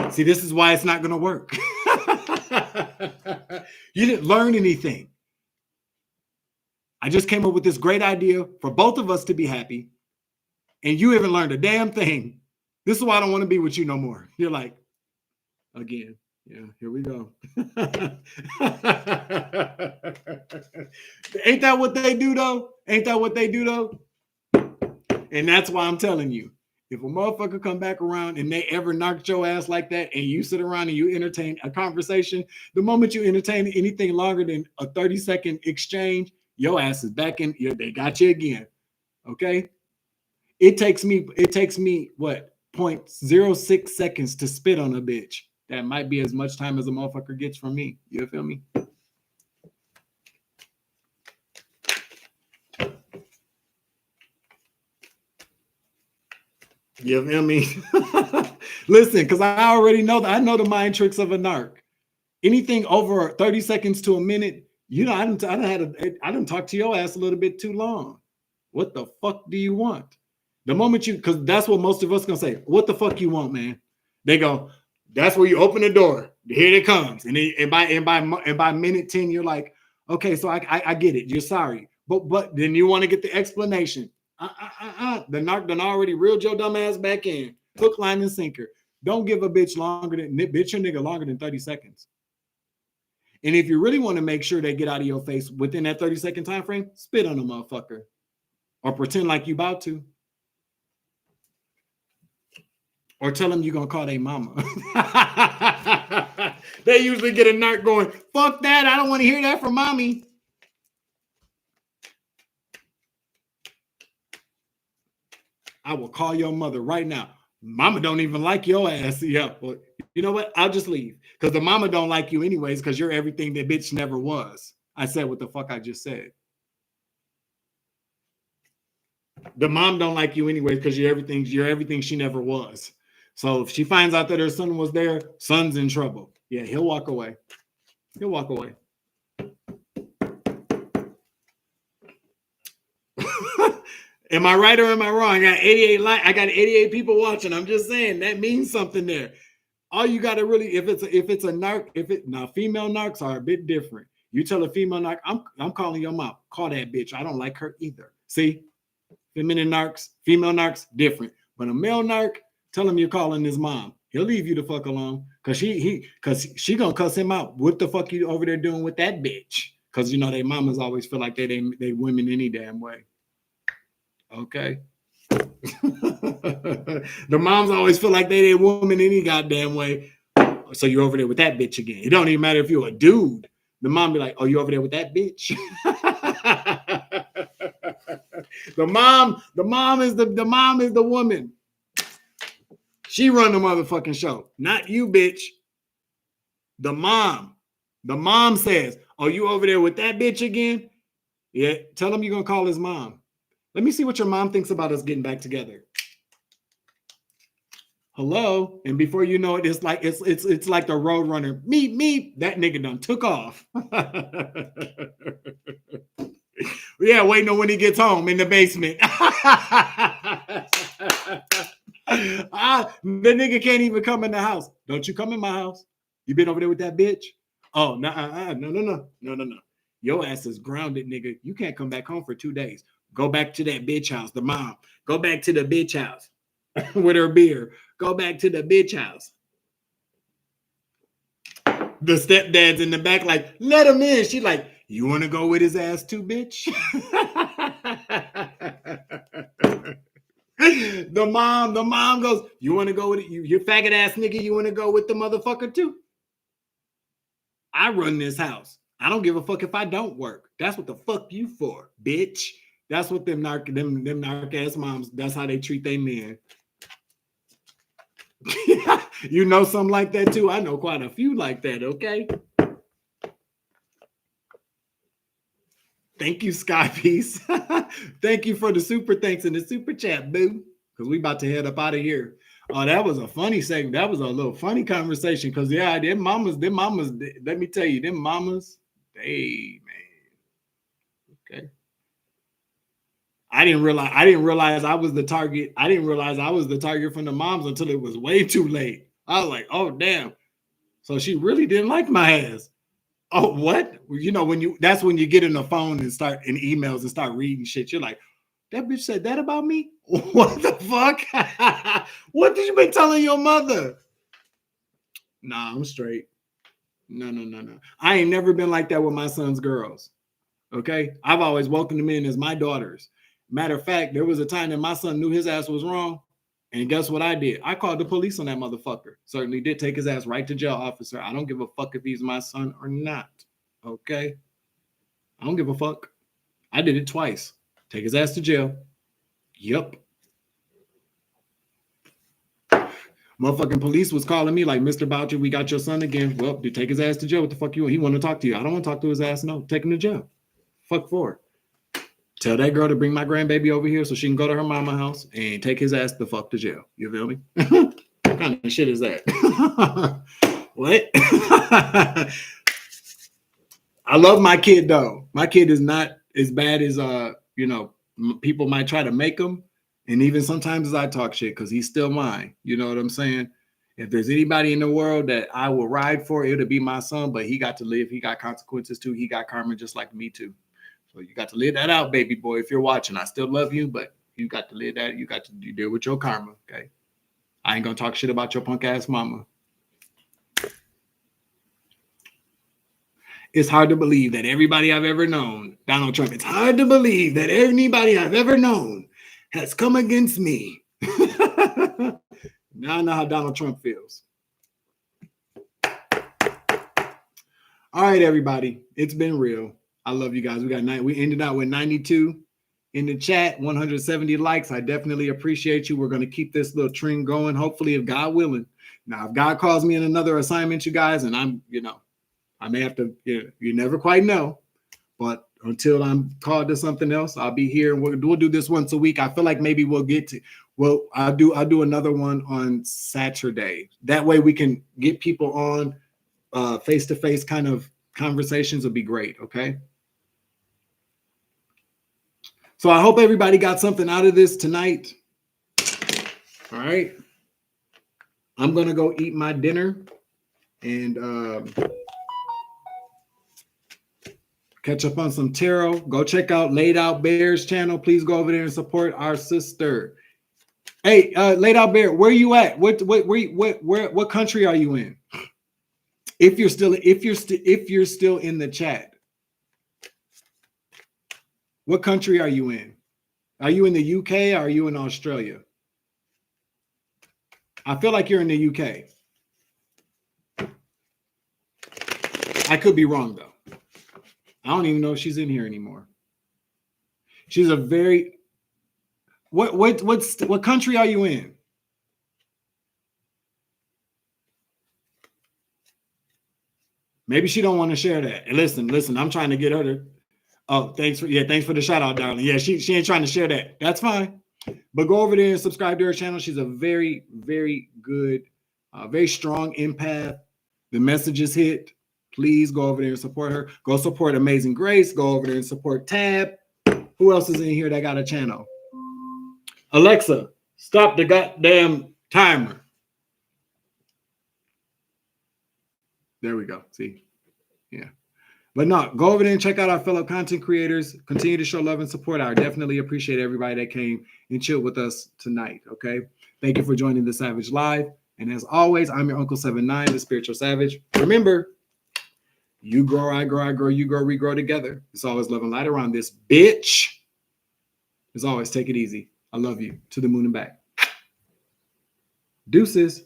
See, this is why it's not going to work. You didn't learn anything. I just came up with this great idea for both of us to be happy. And you haven't learned a damn thing. This is why I don't want to be with you no more. You're like, again. Yeah, here we go. Ain't that what they do, though? Ain't that what they do, though? And that's why I'm telling you, if a motherfucker come back around and they ever knocked your ass like that and you sit around and you entertain a conversation, the moment you entertain anything longer than a 30-second exchange, your ass is back in. They got you again. Okay? It takes me what, 0.06 seconds to spit on a bitch. That might be as much time as a motherfucker gets from me. You feel me? You feel me? Listen, because I already know that I know the mind tricks of a narc. Anything over 30 seconds to a minute, you know, I didn't talk to your ass a little bit too long. What the fuck do you want? The moment because that's what most of us gonna say. What the fuck you want, man? They go, that's where you open the door. Here it comes. And by minute 10, you're like, okay, so I get it. You're sorry. But then you want to get the explanation. The narc done already reeled your dumb ass back in. Hook, line, and sinker. Don't give a bitch or nigga longer than 30 seconds. And if you really want to make sure they get out of your face within that 30-second time frame, spit on a motherfucker. Or pretend like you about to. Or tell them you're going to call their mama. They usually get a narc going, fuck that, I don't want to hear that from mommy. I will call your mother right now. Mama don't even like your ass. Yeah, well, you know what? I'll just leave. Because the mama don't like you anyways because you're everything that bitch never was. I said what the fuck I just said. The mom don't like you anyways because you're everything she never was. So if she finds out that her son was there, son's in trouble. Yeah, he'll walk away. He'll walk away. Am I right or am I wrong? I got 88 people watching. I'm just saying that means something there. All you got to really, if it's a narc, female narcs are a bit different. You tell a female narc, I'm calling your mom. Call that bitch. I don't like her either. See, feminine narcs, female narcs, different. But a male narc, tell him you're calling his mom. He'll leave you the fuck alone because she gonna cuss him out. What the fuck you over there doing with that bitch? Because you know they mamas always feel like they women any damn way. Okay. The moms always feel like they woman any goddamn way. So you're over there with that bitch again. It don't even matter if you're a dude. The mom be like, oh, you over there with that bitch? The mom is the woman. She run the motherfucking show. Not you, bitch. The mom. The mom says, oh, you over there with that bitch again? Yeah, tell him you're gonna call his mom. Let me see what your mom thinks about us getting back together. Hello, and before you know it, it's like the road runner. Meep. That nigga done took off. Yeah, waiting on when he gets home in the basement. The nigga can't even come in the house. Don't you come in my house? You been over there with that bitch? Oh, no. Your ass is grounded, nigga. You can't come back home for 2 days. Go back to that bitch house, the mom. Go back to the bitch house with her beer. Go back to the bitch house. The stepdad's in the back, like, let him in. She like, you want to go with his ass too, bitch? The mom goes, you want to go with it? You faggot ass nigga, you want to go with the motherfucker too? I run this house. I don't give a fuck if I don't work. That's what the fuck you for, bitch. That's what them narc ass moms, that's how they treat their men. You know something like that too? I know quite a few like that, okay? Thank you, Sky Peace. Thank you for the super thanks in the super chat, boo. Because we about to head up out of here. Oh, that was a funny segment. That was a little funny conversation. Because yeah, them mamas, let me tell you, them mamas, hey man. Okay. I didn't realize I was the target. I didn't realize I was the target from the moms until it was way too late. I was like, oh damn. So she really didn't like my ass. Oh, what? You know, that's when you get in the phone and start in emails and start reading shit. You're like, that bitch said that about me? What the fuck? What did you been telling your mother? Nah, I'm straight. No. I ain't never been like that with my son's girls. Okay? I've always welcomed them in as my daughters. Matter of fact, there was a time that my son knew his ass was wrong. And guess what I did? I called the police on that motherfucker. Certainly did take his ass right to jail, officer. I don't give a fuck if he's my son or not. Okay? I don't give a fuck. I did it twice. Take his ass to jail. Yep. Motherfucking police was calling me like, Mr. Boucher, we got your son again. Well, dude, take his ass to jail. What the fuck you want? He want to talk to you. I don't want to talk to his ass. No, take him to jail. Fuck for it. Tell that girl to bring my grandbaby over here so she can go to her mama house and take his ass the fuck to jail. You feel me? What kind of shit is that? What? I love my kid though. My kid is not as bad as people might try to make him. And even sometimes as I talk shit, because he's still mine. You know what I'm saying? If there's anybody in the world that I will ride for, it'll be my son, but he got to live. He got consequences too. He got karma just like me too. So you got to live that out, baby boy. If you're watching, I still love you, but you got to live that. You got to deal with your karma, okay? I ain't gonna talk shit about your punk ass mama. It's hard to believe that everybody I've ever known, Donald Trump, it's hard to believe that anybody I've ever known has come against me. Now I know how Donald Trump feels. All right, everybody. It's been real. I love you guys. We ended out with 92 in the chat, 170 likes. I definitely appreciate you. We're going to keep this little trend going, hopefully, if God willing. Now, if God calls me in another assignment, you guys, and I may have to, you never quite know. But until I'm called to something else, I'll be here. And we'll do this once a week. I feel like maybe I'll do another one on Saturday. That way we can get people on face-to-face kind of conversations. Will be great. Okay. So I hope everybody got something out of this tonight. All right. I'm going to go eat my dinner and catch up on some tarot. Go check out Laid Out Bear's channel. Please go over there and support our sister. Hey, Laid Out Bear, where you at? What country are you in? If you're still in the chat. What country are you in? Are you in the UK or are you in Australia? I feel like you're in the UK. I could be wrong though. I don't even know if she's in here anymore. She's a very what country are you in? Maybe she don't want to share that. And listen, I'm trying to get her to. Oh, thanks for the shout out, darling. Yeah, she ain't trying to share that. That's fine. But go over there and subscribe to her channel. She's a very, very good, very strong empath. The messages hit. Please go over there and support her. Go support Amazing Grace. Go over there and support Tab. Who else is in here that got a channel? Alexa, stop the goddamn timer. There we go. See? Yeah. But no, go over there and check out our fellow content creators. Continue to show love and support. I definitely appreciate everybody that came and chilled with us tonight, okay? Thank you for joining the Savage Live. And as always, I'm your Uncle 79, the Spiritual Savage. Remember, You grow, I grow, I grow, you grow, we grow together. It's always love and light around this bitch. As always, take it easy. I love you. To the moon and back. Deuces.